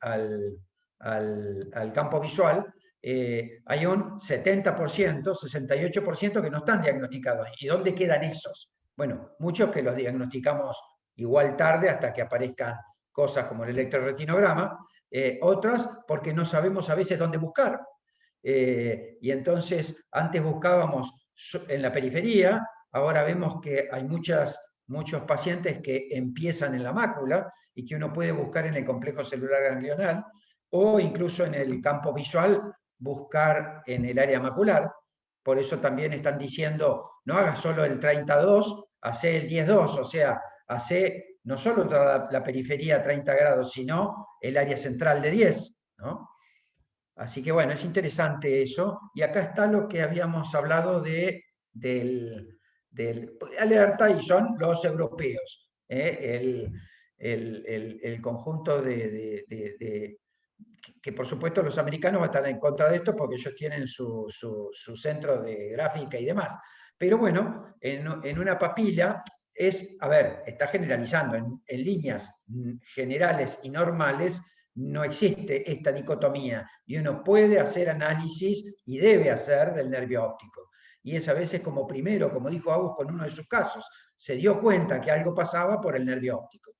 campo visual, hay un 70%, 68% que no están diagnosticados. ¿Y dónde quedan esos? Bueno, muchos que los diagnosticamos igual tarde hasta que aparezcan cosas como el electroretinograma, otras porque no sabemos a veces dónde buscar. Y entonces antes buscábamos en la periferia, ahora vemos que hay muchos pacientes que empiezan en la mácula y que uno puede buscar en el complejo celular ganglional o incluso en el campo visual buscar en el área macular. Por eso también están diciendo, no hagas solo el 30-2, hace el 10-2, o sea, hace no solo toda la periferia 30 grados, sino el área central de 10, ¿no? Así que bueno, es interesante eso. Y acá está lo que habíamos hablado del alerta, y son los europeos. El conjunto que por supuesto los americanos van a estar en contra de esto porque ellos tienen su centro de gráfica y demás. Pero bueno, en una papila a ver, está generalizando, en líneas generales y normales no existe esta dicotomía, y uno puede hacer análisis y debe hacer del nervio óptico. Y es a veces como primero, como dijo Agus con uno de sus casos, se dio cuenta que algo pasaba por el nervio óptico.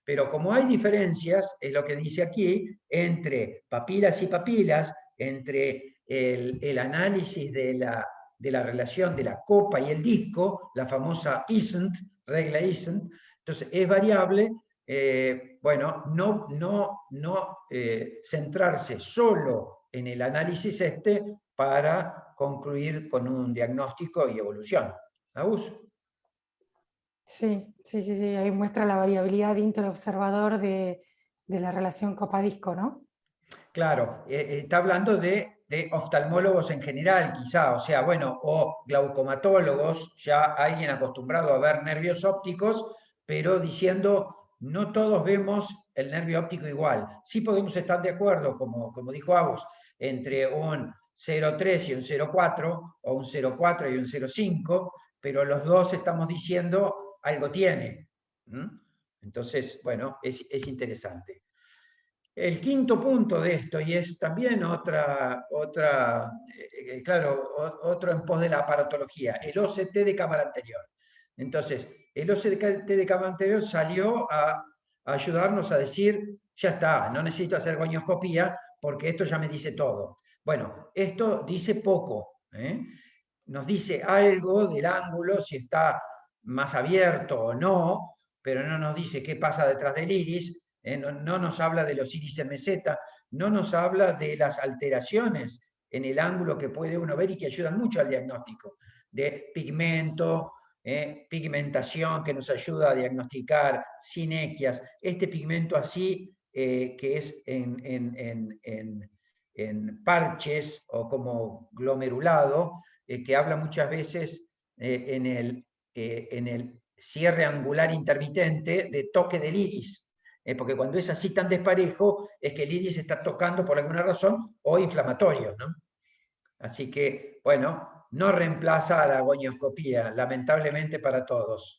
Pero como hay diferencias, es lo que dice aquí, entre papilas y papilas, entre el análisis de la relación de la copa y el disco, la famosa ISNT, regla ISNT, entonces es variable. Bueno, no centrarse solo en el análisis para concluir con un diagnóstico y evolución. ¿Agus? Sí, ahí muestra la variabilidad interobservador de la relación copa-disco, ¿no? Claro, está hablando de oftalmólogos en general, quizá, o sea, bueno, o glaucomatólogos, ya alguien acostumbrado a ver nervios ópticos, pero diciendo, no todos vemos el nervio óptico igual. Sí podemos estar de acuerdo, como dijo Agus, entre un 0,3 y un 0,4, o un 0,4 y un 0,5, pero los dos estamos diciendo algo tiene. Entonces, bueno, es interesante. El quinto punto de esto, y es también claro, otro en pos de la aparatología, el OCT de cámara anterior. Entonces, el OCT de cámara anterior salió a ayudarnos a decir, ya está, no necesito hacer gonioscopía porque esto ya me dice todo. Bueno, esto dice poco, nos dice algo del ángulo, si está más abierto o no, pero no nos dice qué pasa detrás del iris. No nos habla de los iris en meseta, no nos habla de las alteraciones en el ángulo que puede uno ver y que ayudan mucho al diagnóstico, de pigmento, pigmentación que nos ayuda a diagnosticar, sinequias, este pigmento así que es en parches o como glomerulado, que habla muchas veces en el cierre angular intermitente de toque del iris. Porque cuando es así tan desparejo, es que el iris está tocando por alguna razón o inflamatorio, ¿no? Así que, bueno, no reemplaza a la gonioscopía, lamentablemente para todos.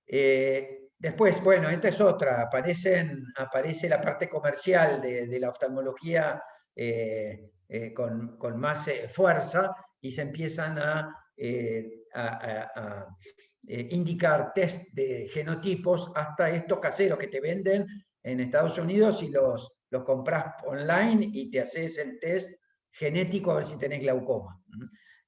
Después, bueno, esta es otra, aparece la parte comercial de la oftalmología con más fuerza y se empiezan a indicar test de genotipos, hasta estos caseros que te venden en Estados Unidos y los compras online y te haces el test genético a ver si tenés glaucoma.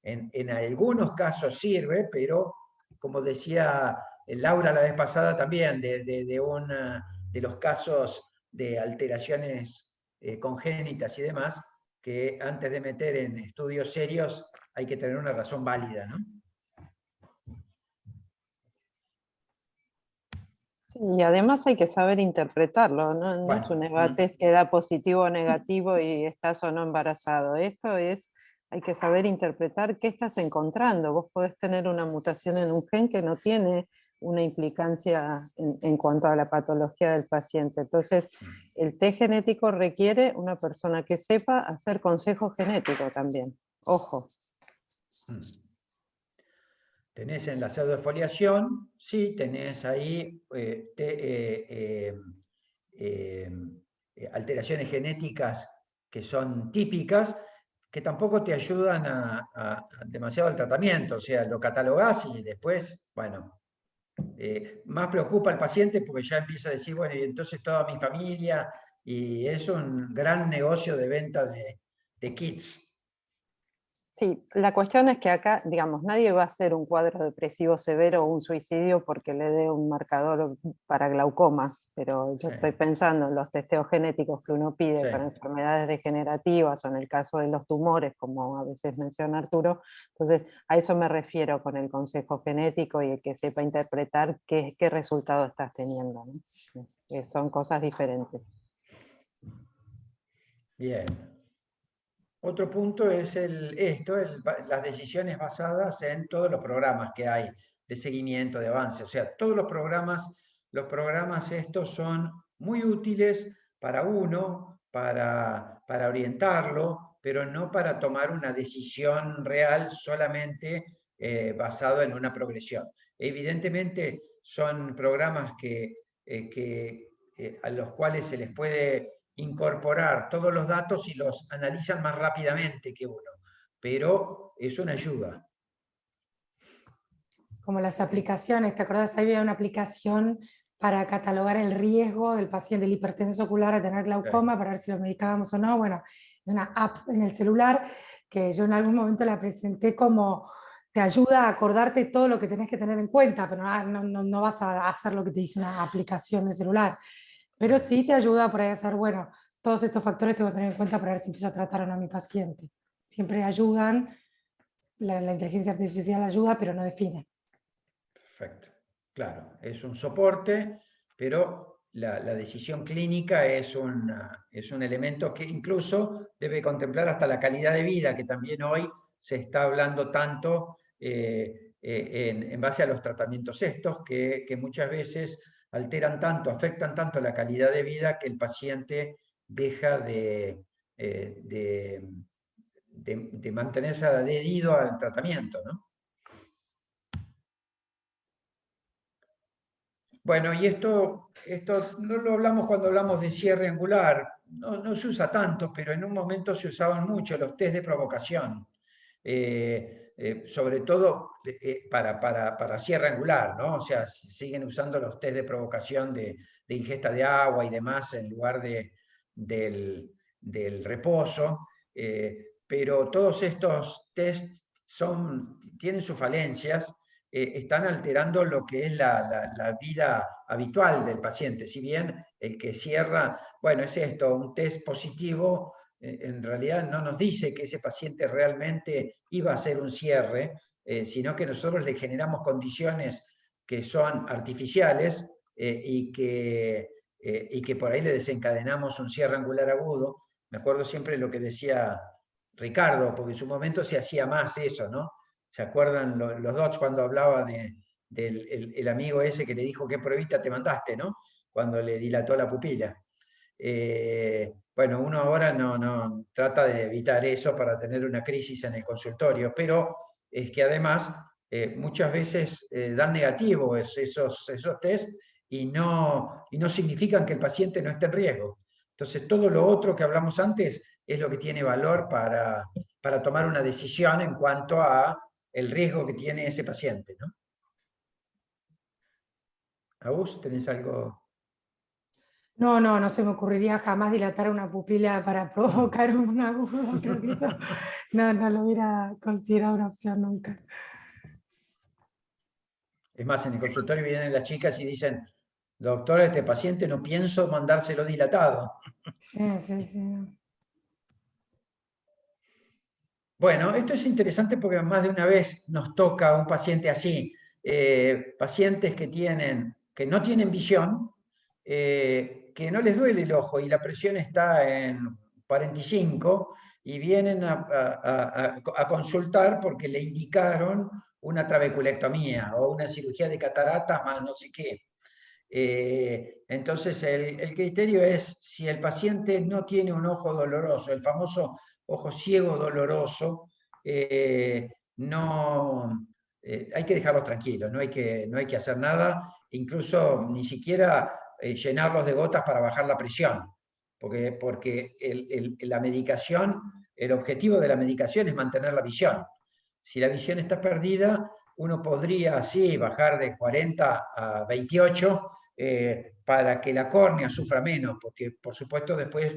En algunos casos sirve, pero como decía Laura la vez pasada también, de los casos de alteraciones congénitas y demás, que antes de meter en estudios serios hay que tener una razón válida, ¿no? Y además hay que saber interpretarlo, ¿no? No es un test que da positivo o negativo y estás o no embarazado. Esto es, hay que saber interpretar qué estás encontrando. Vos podés tener una mutación en un gen que no tiene una implicancia en cuanto a la patología del paciente. Entonces, el test genético requiere una persona que sepa hacer consejo genético también. Ojo. Tenés en la pseudofoliación, sí, tenés ahí alteraciones genéticas que son típicas, que tampoco te ayudan demasiado al tratamiento, o sea, lo catalogás y después, bueno, más preocupa al paciente porque ya empieza a decir, bueno, y entonces toda mi familia, y es un gran negocio de venta de kits. Sí, la cuestión es que acá, digamos, nadie va a hacer un cuadro depresivo severo o un suicidio porque le dé un marcador para glaucoma, pero yo estoy pensando en los testeos genéticos que uno pide para enfermedades degenerativas o en el caso de los tumores, como a veces menciona Arturo. Entonces, a eso me refiero con el consejo genético y el que sepa interpretar qué resultado estás teniendo, ¿no? Son cosas diferentes. Bien. Otro punto es las decisiones basadas en todos los programas que hay de seguimiento, de avance. O sea, todos los programas estos son muy útiles para uno, para orientarlo, pero no para tomar una decisión real solamente basado en una progresión. Evidentemente son programas a los cuales se les puede incorporar todos los datos y los analizan más rápidamente que uno, pero es una ayuda. Como las aplicaciones, ¿te acordás? Había una aplicación para catalogar el riesgo del paciente, del hipertenso ocular a tener glaucoma, para ver si lo medicábamos o no. Bueno, es una app en el celular que yo en algún momento la presenté como te ayuda a acordarte todo lo que tenés que tener en cuenta, pero no vas a hacer lo que te dice una aplicación de celular. Pero sí te ayuda por ahí a hacer, bueno, todos estos factores tengo que tener en cuenta para ver si empiezo a tratar o no a mi paciente. Siempre ayudan, la inteligencia artificial ayuda, pero no define. Perfecto. Claro, es un soporte, pero la decisión clínica es un elemento que incluso debe contemplar hasta la calidad de vida, que también hoy se está hablando tanto en base a los tratamientos estos, que muchas veces alteran tanto, afectan tanto la calidad de vida que el paciente deja de mantenerse adherido al tratamiento, ¿no? Bueno, y esto no lo hablamos cuando hablamos de cierre angular, no se usa tanto, pero en un momento se usaban mucho los test de provocación, sobre todo para cierre angular, ¿no? O sea, siguen usando los test de provocación de ingesta de agua y demás en lugar del reposo, pero todos estos tests tienen sus falencias. Están alterando lo que es la vida habitual del paciente. Si bien el que cierra, bueno, es esto, un test positivo, en realidad no nos dice que ese paciente realmente iba a hacer un cierre, sino que nosotros le generamos condiciones que son artificiales y que por ahí le desencadenamos un cierre angular agudo. Me acuerdo siempre lo que decía Ricardo, porque en su momento se hacía más eso, ¿no? ¿Se acuerdan los Dodge cuando hablaba del amigo ese que le dijo qué pruebita te mandaste, ¿no? Cuando le dilató la pupila. Bueno, uno ahora no trata de evitar eso para tener una crisis en el consultorio, pero es que además muchas veces dan negativo esos test y no significan que el paciente no esté en riesgo. Entonces, todo lo otro que hablamos antes es lo que tiene valor para tomar una decisión en cuanto a el riesgo que tiene ese paciente, ¿no? ¿Agus, tenés algo? No se me ocurriría jamás dilatar una pupila para provocar un agudo. Creo que eso no lo hubiera considerado una opción nunca. Es más, en el consultorio vienen las chicas y dicen, doctor, este paciente no pienso mandárselo dilatado. Sí. Bueno, esto es interesante porque más de una vez nos toca un paciente así. Pacientes que no tienen visión, que no les duele el ojo y la presión está en 45 y vienen a consultar porque le indicaron una trabeculectomía o una cirugía de cataratas más no sé qué. Entonces el criterio es si el paciente no tiene un ojo doloroso, el famoso ojo ciego doloroso, hay que dejarlos tranquilos, no hay que hacer nada, incluso ni siquiera llenarlos de gotas para bajar la presión, porque la medicación, el objetivo de la medicación es mantener la visión. Si la visión está perdida, uno podría, sí, bajar de 40 a 28 para que la córnea sufra menos, porque por supuesto después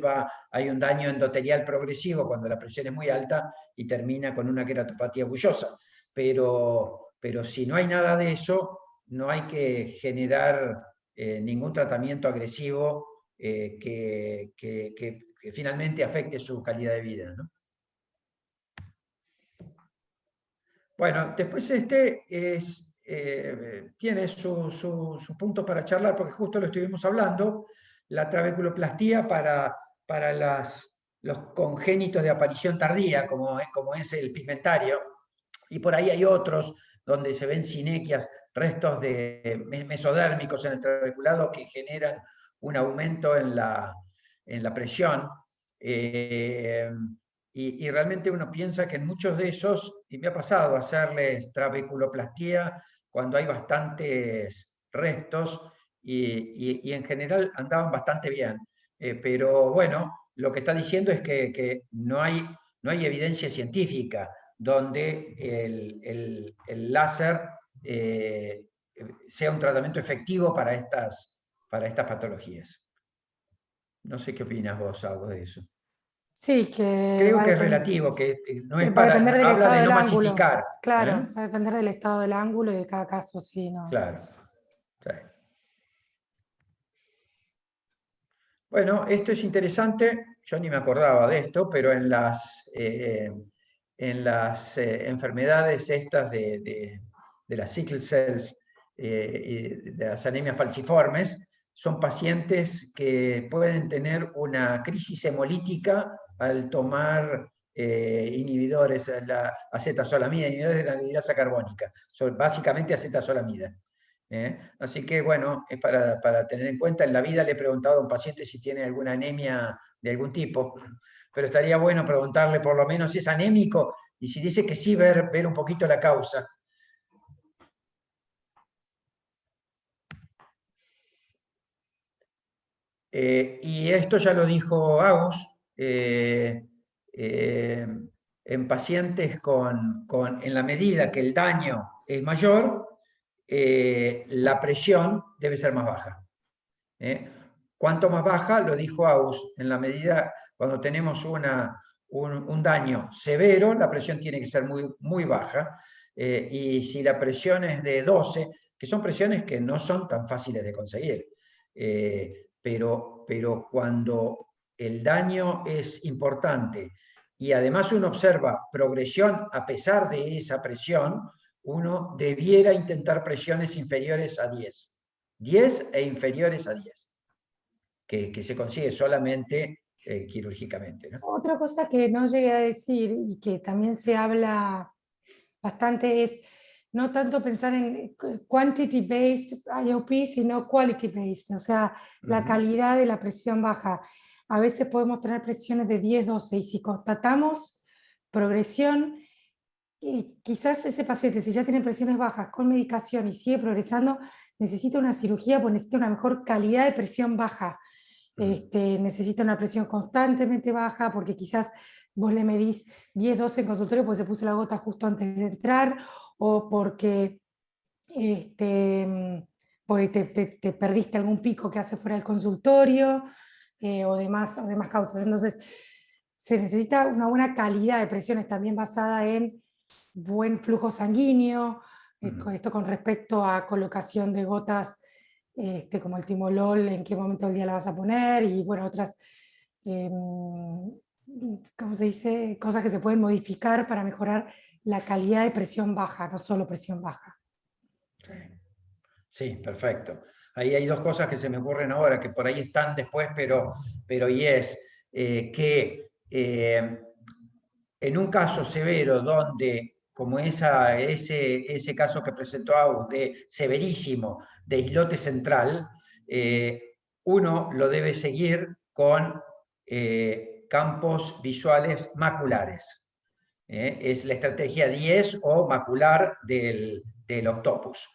hay un daño endotelial progresivo cuando la presión es muy alta y termina con una queratopatía bullosa. Pero si no hay nada de eso, no hay que generar ningún tratamiento agresivo que finalmente afecte su calidad de vida, ¿no? Bueno, después tiene su punto para charlar, porque justo lo estuvimos hablando, la trabeculoplastía para los congénitos de aparición tardía, como es el pigmentario, y por ahí hay otros donde se ven sinequias, restos de mesodérmicos en el trabeculado que generan un aumento en la presión, y realmente uno piensa que en muchos de esos y me ha pasado hacerles trabeculoplastía cuando hay bastantes restos y en general andaban bastante bien. Pero bueno, lo que está diciendo es que no hay evidencia científica donde el láser sea un tratamiento efectivo para estas patologías. No sé qué opinas vos, algo de eso. Sí, que Creo va a que es depender. relativo, que no es Va a para, depender del habla estado de del no ángulo. masificar. Claro, va a depender del estado del ángulo y de cada caso, sí, ¿no? Claro. Sí. Bueno, esto es interesante. Yo ni me acordaba de esto, pero en las enfermedades estas de las sickle cells y de las anemias falciformes, son pacientes que pueden tener una crisis hemolítica al tomar inhibidores, la acetazolamida, inhibidores de la anhidrasa carbónica, básicamente acetazolamida. Así que bueno, es para tener en cuenta. En la vida le he preguntado a un paciente si tiene alguna anemia de algún tipo, pero estaría bueno preguntarle por lo menos si es anémico y si dice que sí, ver un poquito la causa. Y esto ya lo dijo Agus, en pacientes en la medida que el daño es mayor, la presión debe ser más baja. ¿Cuánto más baja? Lo dijo Agus, en la medida cuando tenemos un daño severo, la presión tiene que ser muy, muy baja, y si la presión es de 12, que son presiones que no son tan fáciles de conseguir, pero cuando el daño es importante y además uno observa progresión a pesar de esa presión, uno debiera intentar presiones inferiores a 10. 10 e inferiores a 10, que se consigue solamente quirúrgicamente, ¿no? Otra cosa que no llegué a decir y que también se habla bastante es no tanto pensar en quantity-based IOP, sino quality-based, o sea, la calidad de la presión baja. A veces podemos tener presiones de 10, 12 y si constatamos progresión, y quizás ese paciente, si ya tiene presiones bajas con medicación y sigue progresando, necesita una cirugía porque necesita una mejor calidad de presión baja. Necesita una presión constantemente baja porque quizás vos le medís 10, 12 en consultorio porque se puso la gota justo antes de entrar o porque, te perdiste algún pico que hace fuera del consultorio o demás causas. Entonces, se necesita una buena calidad de presiones también basada en buen flujo sanguíneo, esto con respecto a colocación de gotas como el timolol, en qué momento del día la vas a poner y bueno, otras, ¿cómo se dice? Cosas que se pueden modificar para mejorar la calidad de presión baja, no solo presión baja. Sí, perfecto. Ahí hay dos cosas que se me ocurren ahora, que por ahí están después, pero y es que en un caso severo donde, como ese caso que presentó Agus, de severísimo, de islote central, uno lo debe seguir con campos visuales maculares. Es la estrategia 10 o macular del octopus.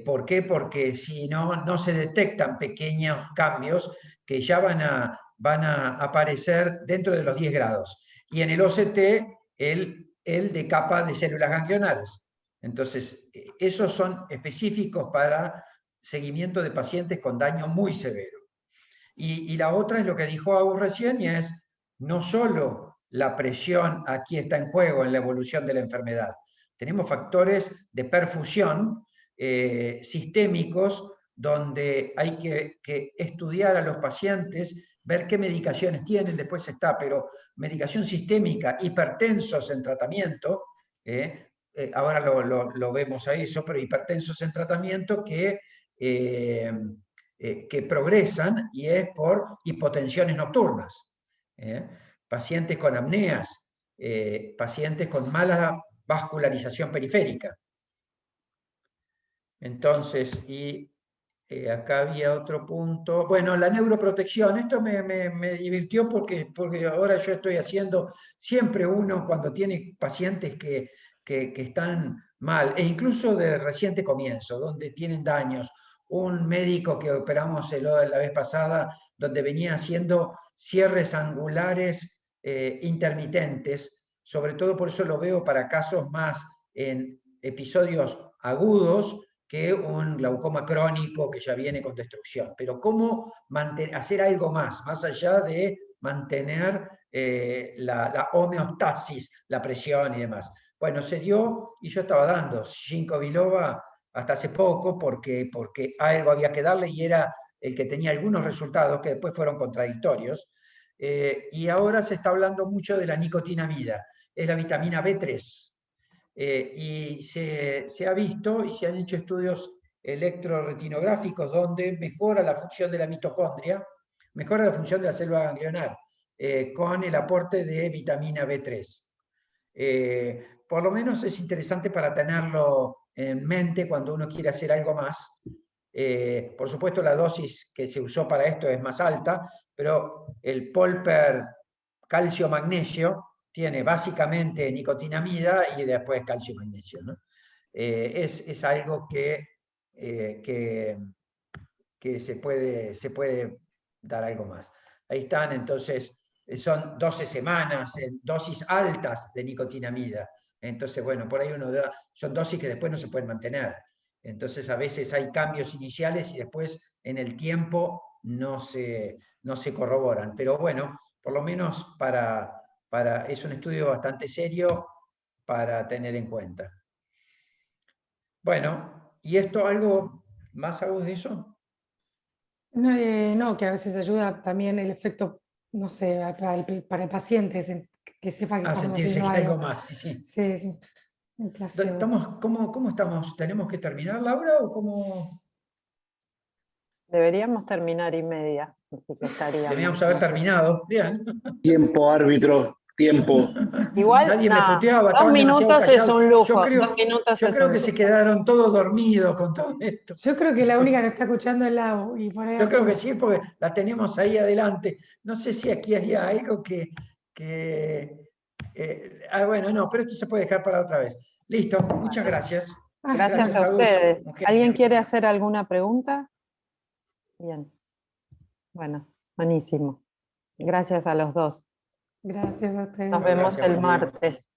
¿Por qué? Porque si no se detectan pequeños cambios que ya van a aparecer dentro de los 10 grados. Y en el OCT, el de capa de células ganglionares. Entonces, esos son específicos para seguimiento de pacientes con daño muy severo. Y la otra es lo que dijo Agus recién, y es no solo la presión aquí está en juego en la evolución de la enfermedad. Tenemos factores de perfusión sistémicos donde hay que estudiar a los pacientes, ver qué medicaciones tienen, después está, pero medicación sistémica, hipertensos en tratamiento, ahora lo vemos a eso, pero hipertensos en tratamiento que progresan y es por hipotensiones nocturnas. Pacientes con apneas, pacientes con mala vascularización periférica. Entonces, acá había otro punto. Bueno, la neuroprotección, esto me divirtió porque ahora yo estoy haciendo, siempre uno cuando tiene pacientes que que están mal, e incluso de reciente comienzo, donde tienen daños. Un médico que operamos la vez pasada, donde venía haciendo cierres angulares intermitentes, sobre todo por eso lo veo para casos más en episodios agudos que un glaucoma crónico que ya viene con destrucción. Pero cómo hacer algo más allá de mantener la homeostasis, la presión y demás. Bueno, se dio y yo estaba dando ginkgo biloba hasta hace poco porque algo había que darle y era el que tenía algunos resultados que después fueron contradictorios. Y ahora se está hablando mucho de la nicotinamida, es la vitamina B3. Y se ha visto y se han hecho estudios electroretinográficos donde mejora la función de la mitocondria, mejora la función de la célula ganglionar con el aporte de vitamina B3. Por lo menos es interesante para tenerlo en mente cuando uno quiere hacer algo más. Por supuesto, la dosis que se usó para esto es más alta, pero el Polper calcio-magnesio tiene básicamente nicotinamida y después calcio-magnesio, ¿no? Es algo que se puede dar algo más. Ahí están, entonces, son 12 semanas en dosis altas de nicotinamida. Entonces, bueno, por ahí son dosis que después no se pueden mantener. Entonces, a veces hay cambios iniciales y después en el tiempo no se corroboran. Pero bueno, por lo menos es un estudio bastante serio para tener en cuenta. Bueno, ¿y esto algo más hago de eso? No, que a veces ayuda también el efecto, no sé, para el paciente, que sepa que A estamos sentirse haciendo que hay algo algo. más. Sí. Sí, sí, el placebo. ¿Cómo estamos? ¿Tenemos que terminar, Laura? ¿O cómo? Deberíamos terminar y media, así que estaríamos. Debíamos haber no sé si- terminado. Bien. Tiempo, árbitro, tiempo. Igual, Nadie me no, puteaba, 2 estaban demasiado minutos es callados. un lujo, 2 minutos Yo es creo un que se lujo. quedaron todos dormidos con todo esto. Yo creo que la única que está escuchando es Lau y por ahí Yo creo que Arturo. sí, porque la tenemos ahí adelante. No sé si aquí había algo bueno, no, pero esto se puede dejar para otra vez. Listo, muchas gracias. Gracias a Agus. ustedes. Un genio. ¿Alguien quiere hacer alguna pregunta? Bien. Bueno, buenísimo. Gracias a los dos. Gracias a ustedes. Nos vemos Gracias, el buen día. martes.